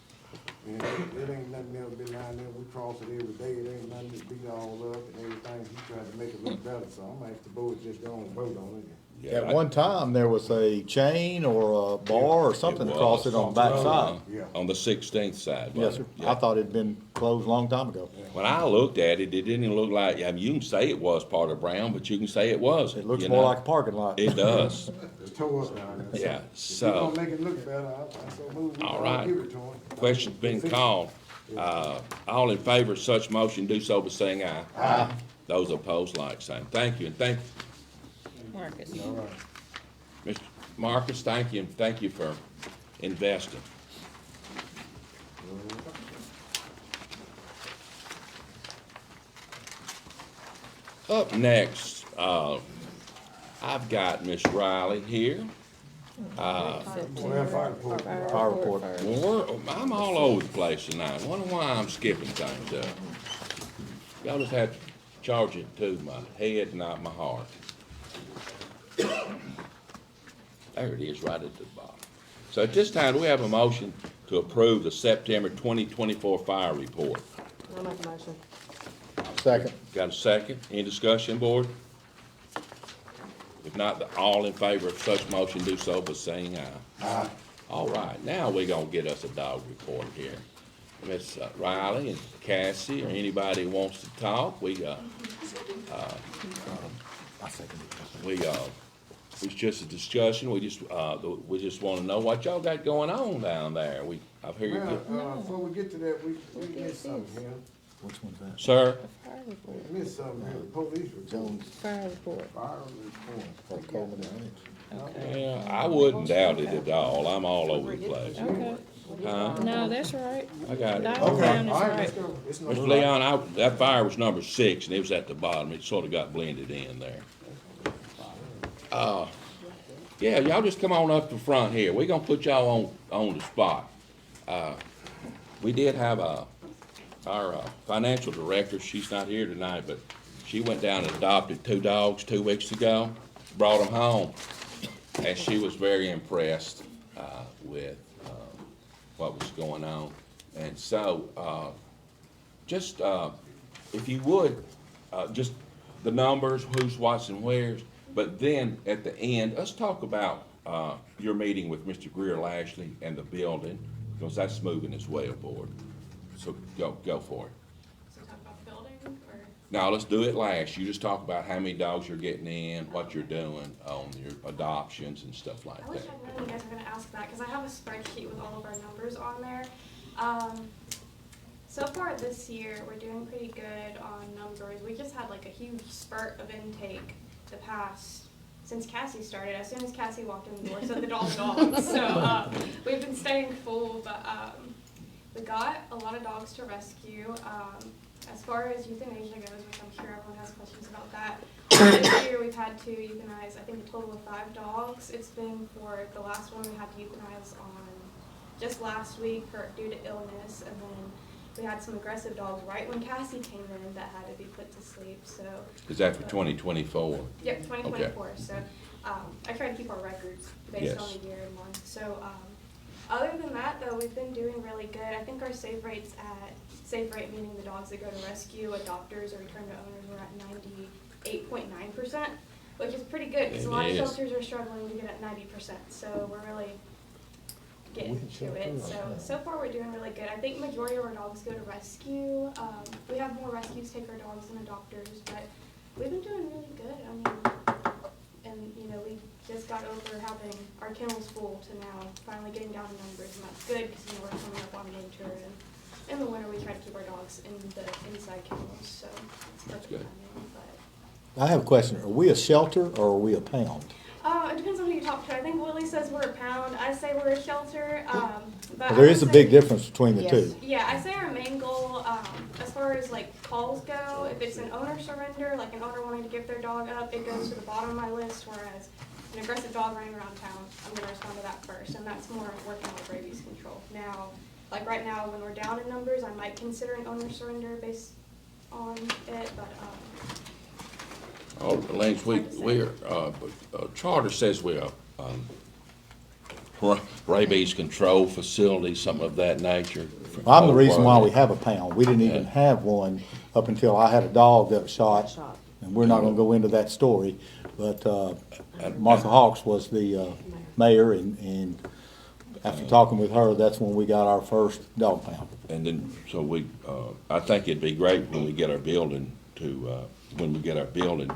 And it ain't nothing ever been down there. We cross it every day. It ain't nothing to beat all up and everything. He tried to make it look better, so I'm gonna ask the board just go and vote on it. Yeah, At one time, there was a chain or a bar or something across it on the back side. Yeah. On the 16th side. Yes, sir. Yeah. I thought it'd been closed a long time ago. When I looked at it, it didn't even look like, I mean, you can say it was part of Brown, but you can say it wasn't. It looks you more know? like a parking lot. It does. It's tore up down there. Yeah, If you so, gonna make it look better, I so move. We all gonna right. give it to him. Question's been called. All in favor of such motion, do so by saying aye. Aye. Those opposed, like sign. Thank you, and thank, Marcus. All right. Mr. Marcus, thank you, and thank you for investing. Up next, I've got Miss Riley here. Well, fire report. Fire report. Well, I'm all over the place tonight. Wonder why I'm skipping things up. Y'all just have to charge it to my head, not my heart. There it is, right at the bottom. So at this time, do we have a motion to approve the September 2024 fire report? I'll make a motion. Second. Got a second? Any discussion, board? If not, all in favor of such motion, do so by saying aye. Aye. All right, now we're gonna get us a dog report here. Miss Riley and Cassie, or anybody who wants to talk, we it's just a discussion, we just wanna know what y'all got going on down there. I've heard you, Well, before we get to that, we missed something here. Which one's that? sir, Fire report. We missed something here, the police report. Fire report. Fire report. yeah, I wouldn't doubt it at all, I'm all over the place. Okay. Huh? No, that's right. I got it. Down Okay, down is all right, let's right. go. It's no Mr. Leon, that fire was number 6, and it was at the bottom, it sort of got blended in there. Yeah, y'all just come on up to the front here, we're gonna put y'all on the spot. We did have our financial director, she's not here tonight, but she went down and adopted 2 dogs 2 weeks ago, brought them home, and she was very impressed with what was going on. And so, just, if you would, just the numbers, who's what's and where's, but then at the end, let's talk about your meeting with Mr. Greer Lashley and the building, because that's moving as well, board. So go for it. So talk about the building, or? Now, let's do it last. You just talk about how many dogs you're getting in, what you're doing on your adoptions and stuff like I wish that. I'd known you guys were gonna ask that, because I have a spreadsheet with all of our numbers on there. So far this year, we're doing pretty good on numbers. We just had like a huge spurt of intake the past, since Cassie started. As soon as Cassie walked in the door, so the dogs. So we've been staying full, but we got a lot of dogs to rescue. As far as euthanasia goes, which I'm sure everyone has questions about that, this year we've had to euthanize, I think, a total of 5 dogs. It's been for the last one we had to euthanize on just last week due to illness, and then we had some aggressive dogs right when Cassie came in that had to be put to sleep. So Is that for 2024? Yep, 2024. So I try to keep our records based on Yes. the year and month. So other than that, though, we've been doing really good. I think our save rates save rate meaning the dogs that go to rescue, adopters, or return to owners, are at 98.9%, which is pretty good because a lot of It is. shelters are struggling to get at 90%. So we're really getting to it. So far we're doing really good. I think majority of our dogs go to rescue. We have more rescues take our dogs than adopters, but we've been doing really good. I mean, and you know, we just got over having our kennels full to now finally getting down to numbers, and that's good because we're coming up on winter, and in the winter we try to keep our dogs in the inside kennels, so it's perfect good. timing. I have a question. Are we a shelter or are we a pound? It depends on who you talk to. I think Willie says we're a pound. I say we're a shelter. But Well, there I is a would big say- difference between the Yes. two. Yeah, I say our main goal, as far as like calls go, if it's an owner surrender, like an owner wanting to give their dog up, it goes to the bottom of my list, whereas an aggressive dog running around town, I'm gonna respond to that first, and that's more working with rabies control. Now, like right now, when we're down in numbers, I might consider an owner surrender based on it, but, Oh, Lance, charter says we're, rabies control facility, something of that nature. I'm the reason why we have a pound. We didn't even have one up until I had a dog that was shot. And we're not gonna go into that story, but, Martha Hawks was the, mayor, and after talking with her, that's when we got our first dog pound. And then, so I think it'd be great when we get our building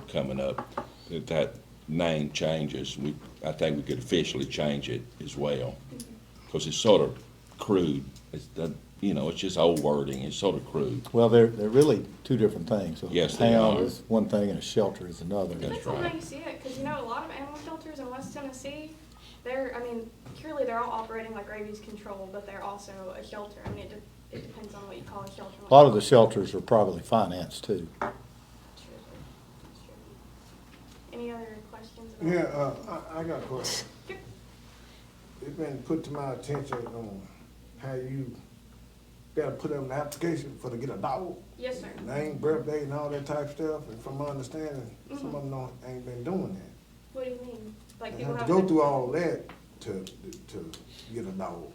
coming up, that name changes. I think we could officially change it as well, because it's sort of crude. It's just old wording. It's sort of crude. Well, they're really two different things. Yes, A they pound are. is one thing and a shelter is another. depends on how you see it, because, a lot of animal shelters in West Tennessee, purely they're all operating like rabies control, but they're also a shelter. It depends on what you call a shelter. A lot of the shelters are probably financed too. Any other questions? about Yeah, I got a question. Sure. It's been put to my attention on how you gotta put up an application to get a dog. Yes, sir. Name, birthday, and all that type of stuff, and from my understanding, some of them ain't been doing that. What do you mean? Like You people have to have go through all that to get a dog.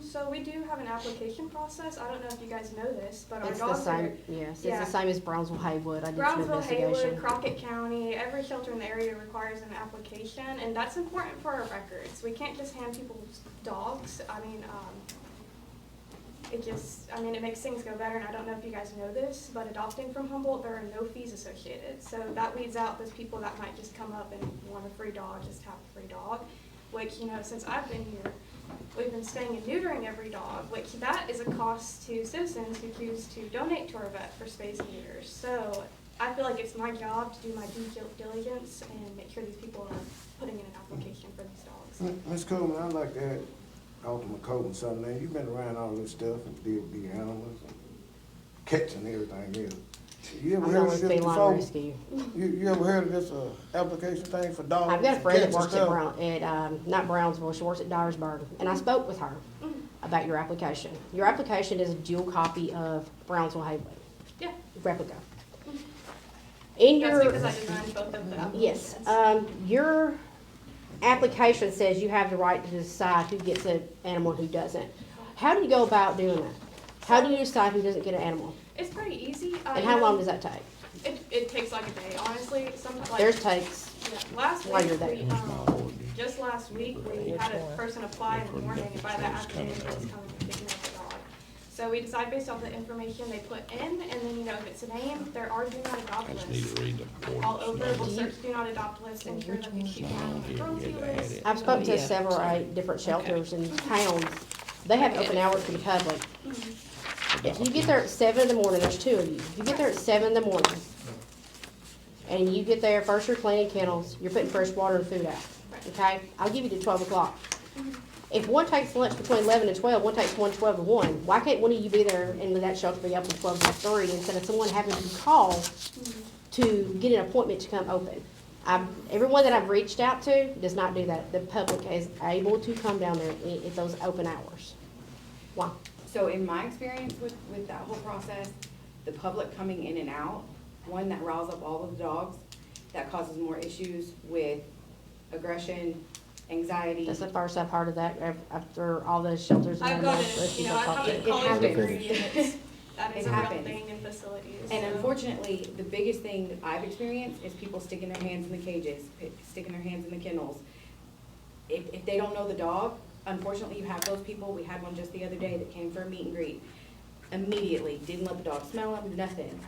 So we do have an application process. I don't know if you guys know this, but our It's the dogs same, are. yes, Yeah. it's the same as Brownsville Haywood. I did some Brownsville, Haywood, investigation. Crockett County, every shelter in the area requires an application, and that's important for our records. We can't just hand people dogs. It makes things go better, and I don't know if you guys know this, but adopting from Humboldt, there are no fees associated. So that weeds out those people that might just come up and want a free dog, just have a free dog, which, since I've been here, we've been staying and neutering every dog, which that is a cost to citizens who choose to donate to our vet for spays and neuters. So I feel like it's my job to do my due diligence and make sure these people are putting in an application for these dogs. Ms. Coleman, I'd like to add Alderman Coleman something. Now, you've been around all this stuff and deal with the animals and catching everything else. You ever I'm heard going of with this feline before? rescue. You ever heard of this application thing for dogs? I've got a friend that cats works and stuff? not Brownsville, she works at Dyersburg, and I spoke with her about your application. Your application is a dual copy of Brownsville Haywood, Yeah, replica. In that's your, because I designed both of them. yes, your application says you have the right to decide who gets an animal and who doesn't. How do you go about doing that? How do you decide who doesn't get an animal? It's pretty easy. And how long does that take? It takes like a day, honestly. Sometimes Theirs takes, last while you're week, there. just last week, we had a person apply in the morning, and by that afternoon, he was coming and picking up the dog. So we decide based off the information they put in, and then, if it's a name, there are do not adopt I just need lists. to read the All over, we'll ordinance. search do not adopt lists, ensure that these sheep are on the No, cruelty we had to add list. it. I've spoken to Yeah. several different shelters and towns. They have open hours for the public. If you get there at 7 in the morning, there's two of you. If you get there at 7 in the morning, and you get there, first you're cleaning kennels, you're putting fresh water and food out, okay? I'll give you to 12 o'clock. If one takes lunch between 11 and 12, one takes 1, 12 to 1, why can't one of you be there and let that shelter be open 12 to 3 instead of someone having to call to get an appointment to come open? Everyone that I've reached out to does not do that. The public is able to come down there at those open hours. Why? So in my experience with that whole process, the public coming in and out, one, that riles up all of the dogs, that causes more issues with aggression, anxiety. That's the first I've heard of that after all the shelters. I've and got everything it, else I've I've got talked a to. college happens. degree, and that is It a real happens. thing in facilities. And so. unfortunately, the biggest thing that I've experienced is people sticking their hands in the cages, sticking their hands in the kennels. If they don't know the dog, unfortunately, you have those people. We had one just the other day that came for a meet and greet. Immediately, didn't let the dog smell him, nothing.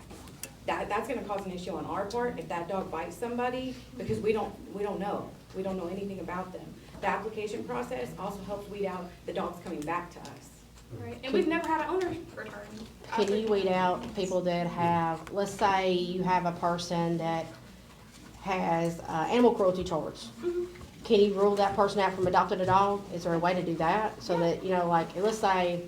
That's gonna cause an issue on our part if that dog bites somebody, because we don't know. We don't know anything about them. The application process also helps weed out the dogs coming back to us. Right, and we've never had an owner return. Can you weed out people that have, let's say you have a person that has animal cruelty charge? Can you rule that person out from adopting a dog? Is there a way to do that? So that, let's say,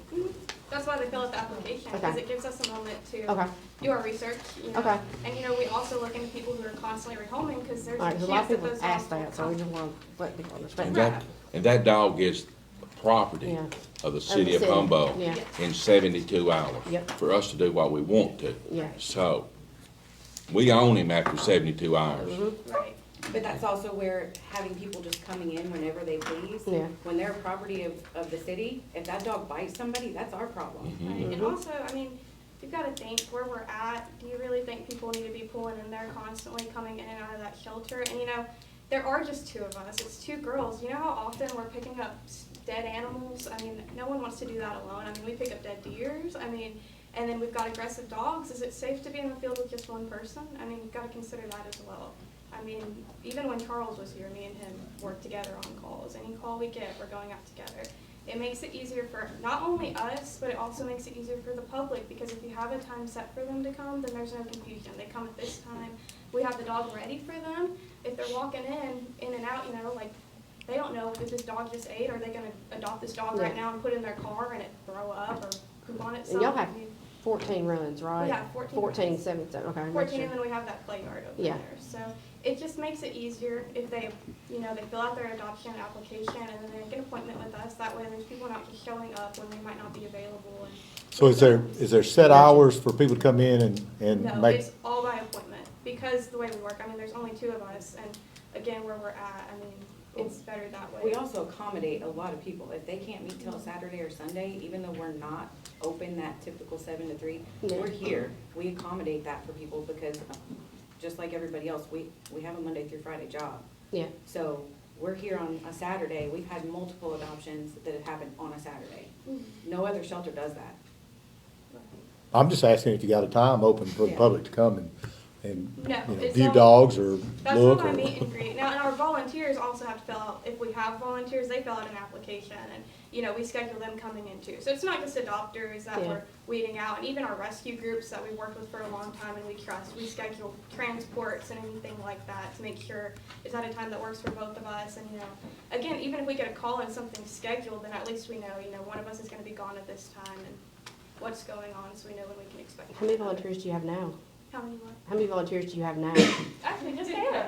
That's why they fill out the application, because Okay. it gives us a moment to Okay. do our research, Okay. And, we also look into people who are constantly rehoming, because there's all a right, 'cause chance a lot of that people those ask dogs will that, so we come. just want to let people understand And that. that dog gets property. Yeah. of the city of city, Humboldt yeah. in 72 hours. Yep. For us to do what we want to. Yeah. So, we own him after 72 hours. Right, but that's also where having people just coming in whenever they please. Yeah. When they're property of the city, if that dog bites somebody, that's our problem. Mm-hmm. Right, and also, I mean, you've gotta think where we're at, do you really think people need to be pulling in there constantly, coming in and out of that shelter? And you know, there are just two of us, it's two girls, you know how often we're picking up dead animals? I mean, no one wants to do that alone, I mean, we pick up dead deers, I mean, and then we've got aggressive dogs, is it safe to be in the field with just one person? I mean, you've gotta consider that as well. I mean, even when Charles was here, me and him worked together on calls, any call we get, we're going out together. It makes it easier for not only us, but it also makes it easier for the public, because if you have a time set for them to come, then there's no confusion. They come at this time, we have the dog ready for them. If they're walking in and out, you know, like, they don't know if this dog just ate, or are they gonna adopt this dog right now and put it in their car and it throw up or poop on itself? And y'all have I mean, 14 runs, right? We have 14 14, runs. 17, okay. make 14, sure. and then we have that play yard over Yeah. there. So it just makes it easier if they, you know, they fill out their adoption application and then they make an appointment with us. That way there's people not just showing up when they might not be available. And So is there set hours for people to come in and no, make? it's all by appointment because the way we work, I mean, there's only two of us. And again, where we're at, I mean, it's better that way. We also accommodate a lot of people. If they can't meet till Saturday or Sunday, even though we're not open that typical 7 to 3, Yeah. we're here. We accommodate that for people because just like everybody else, we have a Monday through Friday job. Yeah. So we're here on a Saturday. We've had multiple adoptions that have happened on a Saturday. No other shelter does that. I'm just asking if you got a time open for the Yeah. public to come and No, you know, it's view all- dogs or That's look not my or. meet and greet. Now, and our volunteers also have to fill out, if we have volunteers, they fill out an application and, you know, we schedule them coming in too. So it's not just adopters that Yeah. we're weeding out, and even our rescue groups that we've worked with for a long time and we trust, we schedule transports and anything like that to make sure it's at a time that works for both of us. And, you know, again, even if we get a call and something's scheduled, then at least we know, you know, one of us is gonna be gone at this time and what's going on, so we know when we can expect. How many volunteers do you have now? How many what? How many volunteers do you have now? Actually, just Kayla.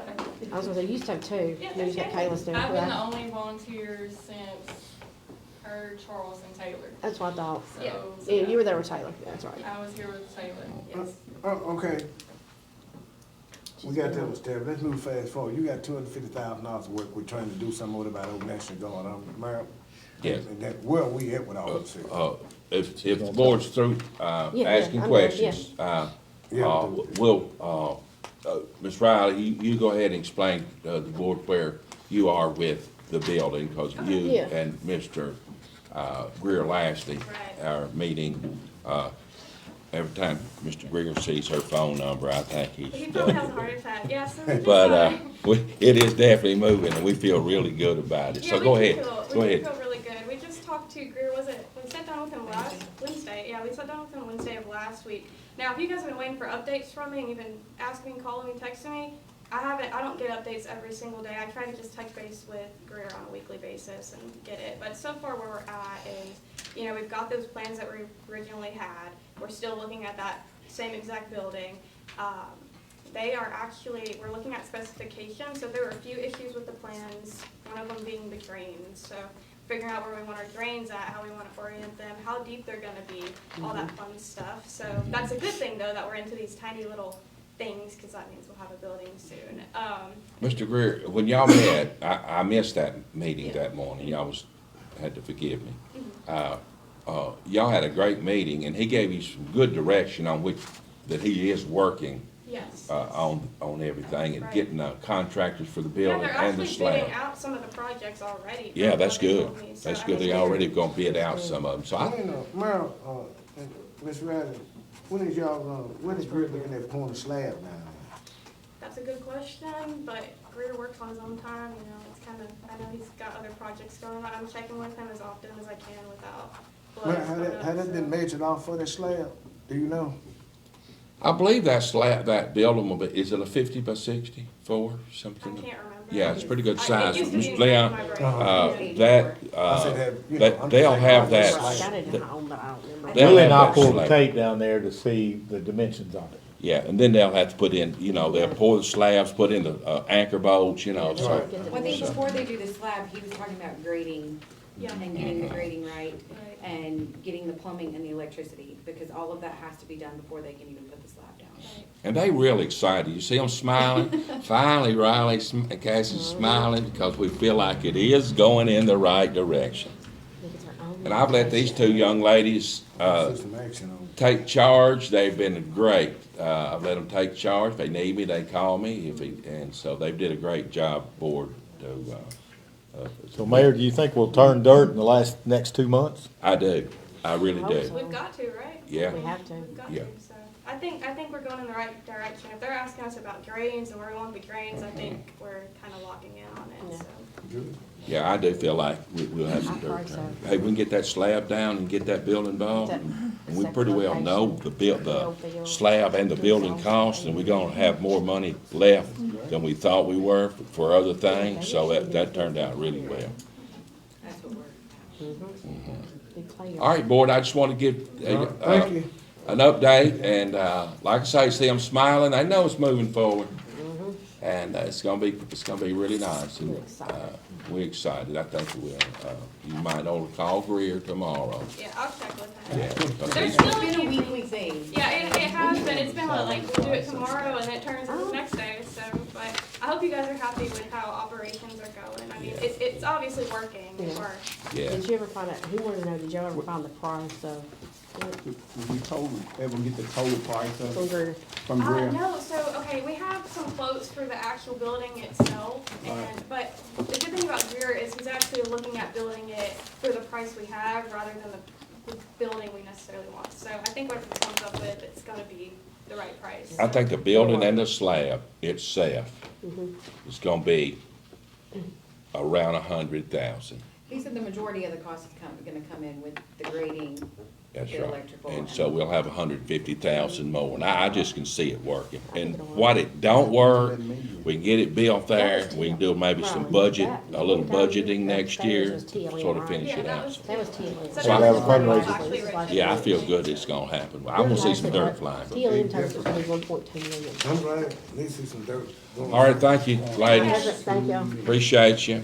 I was gonna say, you used to have 2. Yeah, Then you got just Kayla still. I've been the Yeah. only volunteer since her, Charles, and Taylor. That's what I thought. So, Yeah, you were there with Taylor, that's right. I was here with Taylor, yes. Okay. We got that one, Steph. Let's move fast forward. You got $250,000 of work. We're trying to do something with about Old Nation going on, Mayor. Yes. And that, where are we at with all this? If the board's through, Yeah, asking I'm done, questions, Yeah. we'll, Ms. Riley, you go ahead and explain, the board where you are with the building, because you Yeah. and Mr. Greer Lashley Right. are meeting, every time Mr. Greer sees her phone number, I think He he's probably has a done. heart attack, yeah, so it's But, fine. it is definitely moving, and we feel really good about it, so Yeah, go we do ahead, feel- go We ahead. do feel really good. We just talked to Greer, was it, we sat down with him last Wednesday? Yeah, we sat down with him Wednesday of last week. Now, if you guys have been waiting for updates from me, and you've been asking me, calling me, texting me, I don't get updates every single day. I try to just touch base with Greer on a weekly basis and get it. But so far where we're at is, you know, we've got those plans that we originally had. We're still looking at that same exact building. They are actually, we're looking at specifications, so there were a few issues with the plans, one of them being the drains. So figuring out where we want our drains at, how we want to orient them, how deep they're gonna be, all that fun stuff. So that's a good thing though, that we're into these tiny little things, because that means we'll have a building soon. Mr. Greer, when y'all met, I missed that meeting that morning, y'all had to forgive me. Y'all had a great meeting, and he gave you some good direction on that he is working Yes. on everything and Right. getting contractors for the Yeah, building they're and the actually slab. bidding out some of the projects already. Yeah, from that's what they good. told me. So, That's I good. mean, They already gonna bid out some of them, so Mayor, Ms. Riley, when is y'all when is Greer looking at pouring the slab now? That's a good question, but Greer works on his own time, you know, it's kind of, I know he's got other projects going on. I'm checking with him as often as I can without blood. Mayor, had that been measured off for that slab? Do you know? I believe that slab, that building will be, is it a 50 by 64, I something? can't remember. Yeah, it's pretty good It size. used to be Mr. in Leon, my brain. that, I said have, you know, I'm they'll just have saying, that. I got it in my own, but I don't remember. They'll Willie have and I that pulled the slab. tape down there to see the dimensions of it. Yeah, and then they'll have to put in, you know, they'll pour the slabs, put in the anchor bolts, you know, so. Well, I think before they do the slab, he was talking about grading Yeah. and getting the grading right, Right. and getting the plumbing and the electricity, because all of that has to be done before they can even put the slab down. Right. And they really excited. You see them smiling? Finally, Riley and Cassie's smiling because we feel like it is going in the right direction. And I've let these two young ladies take charge. They've been great. I've let them take charge. If they need me, they call me. And so they did a great job, board. So Mayor, do you think we'll turn dirt in the next 2 months? I do. I really do. We've got to, right? Yeah. We have to. We've got Yeah. to, so. I think we're going in the right direction. If they're asking us about drains and where we want the drains, I think we're kind of locking in on it, so. Yeah, I do feel like we'll have some I dirt. think so. Hey, we can get that slab down and get that building done. And we pretty well know the slab and the building costs, and we're gonna have more money left than we thought we were for other things, so that turned out really well. That's what we're. All right, board, I just want to give an update, and like I say, see them smiling, they know it's moving forward. And it's gonna be really nice, and we're excited. I think we will. You might ought to call Greer tomorrow. Yeah, I'll check with him. Yeah, 'cause There's he's- still a It's been a few weekly things. thing. Yeah, it has been. It's been like we'll do it tomorrow and then it turns into the next day. So, but I hope you guys are happy with how operations are going. I mean, it's obviously working. Yeah. Or, Yeah. Did you ever find out, who wanted to know, did y'all ever find the price of, We told them, ever get the total price from Greer? from no, so, okay, we have some quotes for the actual building itself, but the good thing about Greer is he's actually looking at building it for the price we have rather than the building we necessarily want. So I think whatever he comes up with, it's gonna be the right price. I think the building and the slab itself is gonna be around 100,000. He said the majority of the cost is gonna come in with the grading, That's the right. electrical. And so we'll have 150,000 more, and I just can see it working. And what it don't work, we can get it built there, we can do maybe some budget, a little budgeting next year, sort of finish it out. That was TLM. So So I- that have a fundraiser. actually Yeah, I feel good it's gonna happen. I wanna see some dirt flying. TLM told us it's gonna be 1.2 million. I'm glad, at least see some dirt. All right, thank you, ladies. Thank y'all. Appreciate you.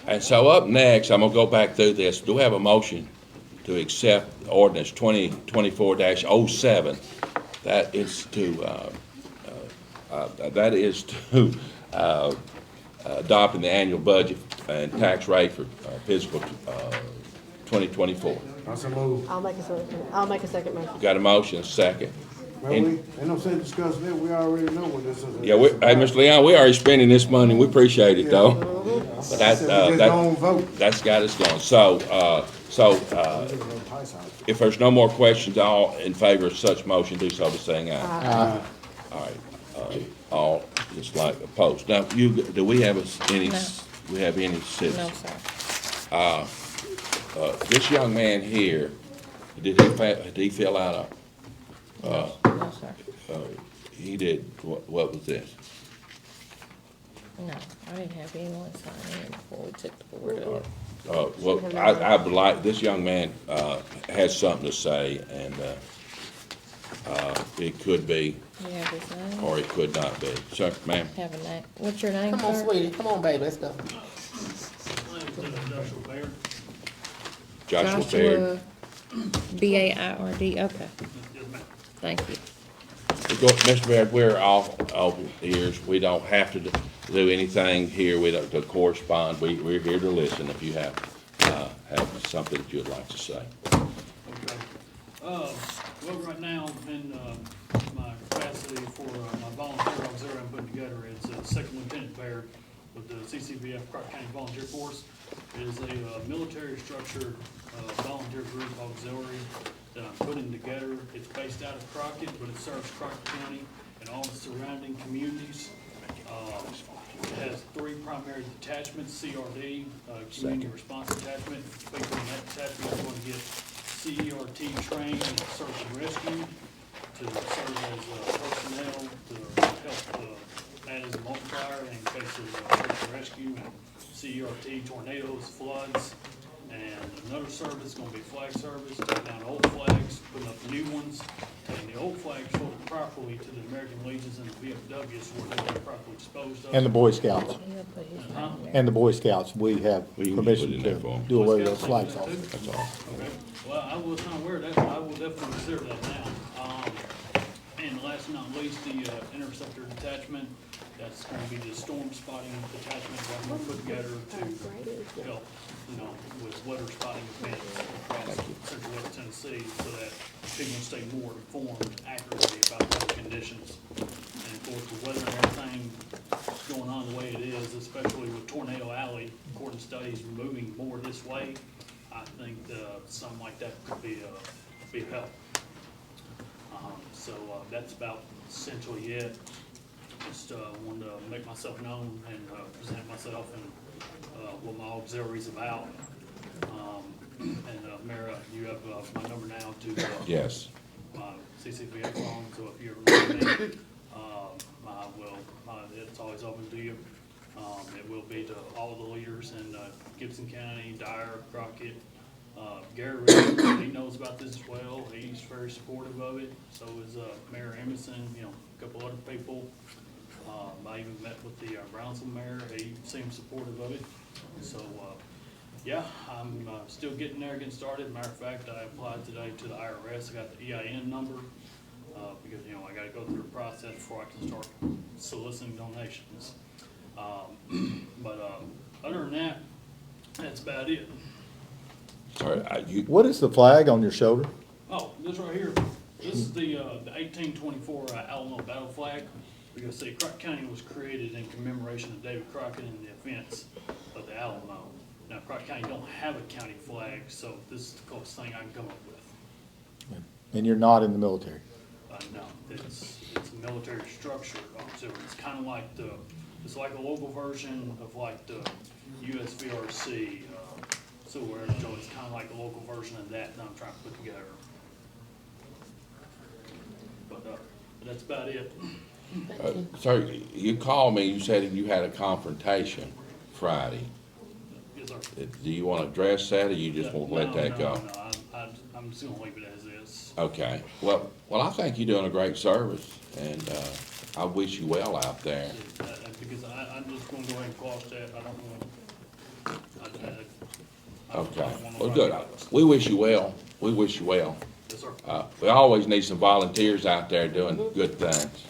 And so up next, I'm gonna go back through this. Do we have a motion to accept ordinance 2024-07? That is to adopting the annual budget and tax rate for fiscal 2024. I'll make a second motion. Got a motion, a second. Well, ain't no sense discussing it, we already know what this is. Yeah, hey, Mr. Leon, we already spending this money, we appreciate it though. But that's got us going. So, if there's no more questions, all in favor of such motion, do so by saying aye. All right, all just like opposed. Now, do we have any, No. we have any No, citizens? sir. This young man here, did he fill out No, sir. he did, what was this? No, I didn't have anyone sign in before we took the board up. Well, I would like, this young man, has something to say, and, it could be, You have his name? or it could not be. Sir, ma'am? Have a name. What's your name, Come on, sir? sweetie, come on, baby, let's go. Joshua Baird. B-A-I-R-D, okay. Thank you. Mr. Baird, we're all ears. We don't have to do anything here. We don't to correspond. We're here to listen if you have something that you'd like to say. Okay. Well, right now, in my capacity for my volunteer auxiliary I'm putting together, it's Second Lieutenant Baird with the CCBF Crockett County Volunteer Force. It is a military structured volunteer group auxiliary that I'm putting together. It's based out of Crockett, but it serves Crockett County and all the surrounding communities. It has 3 primary detachments: CRD, Community Response Detachment. Basically, in that detachment is going to get CERT trained in search and rescue to serve as personnel to help add as a multiplier in case of search and rescue and CERT, tornadoes, floods. And another service is going to be flag service, taking down old flags, putting up new ones, And the old flags sold properly to the American Legions and the VFWs where they were properly disposed of. And the Boy Scouts. He'll put his Huh? name there. And the Boy Scouts, we have We can permission put it in there to for 'em. do away with Boy those Scouts flags do that also. too? That's all. Okay, well, I was not aware of that, but I will definitely consider that now. And last but not least, the interceptor detachment, that's gonna be the storm spotting detachment that I'm gonna put together to help, you know, with weather spotting events across central west Tennessee, so that people stay more informed accurately about weather conditions. And of course, the weather and everything going on the way it is, especially with Tornado Alley, according to studies, moving more this way, I think something like that could be a help. So that's about essentially it. Just wanted to make myself known and present myself and what my auxiliary's about. And Mayor, you have my number now to Yes. my CCVA phone, so if you ever need me, it's always open to you. It will be to all the leaders in Gibson County, Dyer, Crockett. Gary Ritter, he knows about this as well. He's very supportive of it. So is Mayor Emerson, you know, a couple other people. I even met with the Brownsville mayor. He seems supportive of it. So, yeah, I'm still getting there, getting started. Matter of fact, I applied today to the IRS. I got the EIN number because, you know, I got to go through the process before I can start soliciting donations. But other than that, that's about it. Sorry, What is the flag on your shoulder? Oh, this right here, this is the 1824 Alamo battle flag. Because see, Crockett County was created in commemoration of David Crockett and the events of the Alamo. Now, Crockett County don't have a county flag, so this is the closest thing I can come up with. And you're not in the military? No, it's a military structure, so it's kind of like it's like a local version of like the USVRC, so it's kind of like a local version of that I'm trying to put together. But that's about it. Sir, you called me, you said you had a confrontation Friday. Yes, sir. Do you want to address that, or you just want to let that go? No, I'm just gonna leave it as is. Okay, well, I think you're doing a great service, and I wish you well out there. Because I'm just gonna go ahead and cross that, I don't want. Okay, well, good. We wish you well. We wish you well. Yes, sir. We always need some volunteers out there doing good things.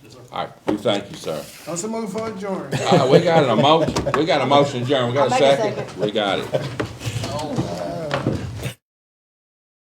Yes, sir. All right, we thank you, sir. That's a move for adjourn. We got an emotion. We got a motion adjourned. We got I'll a make a second. second. We got it.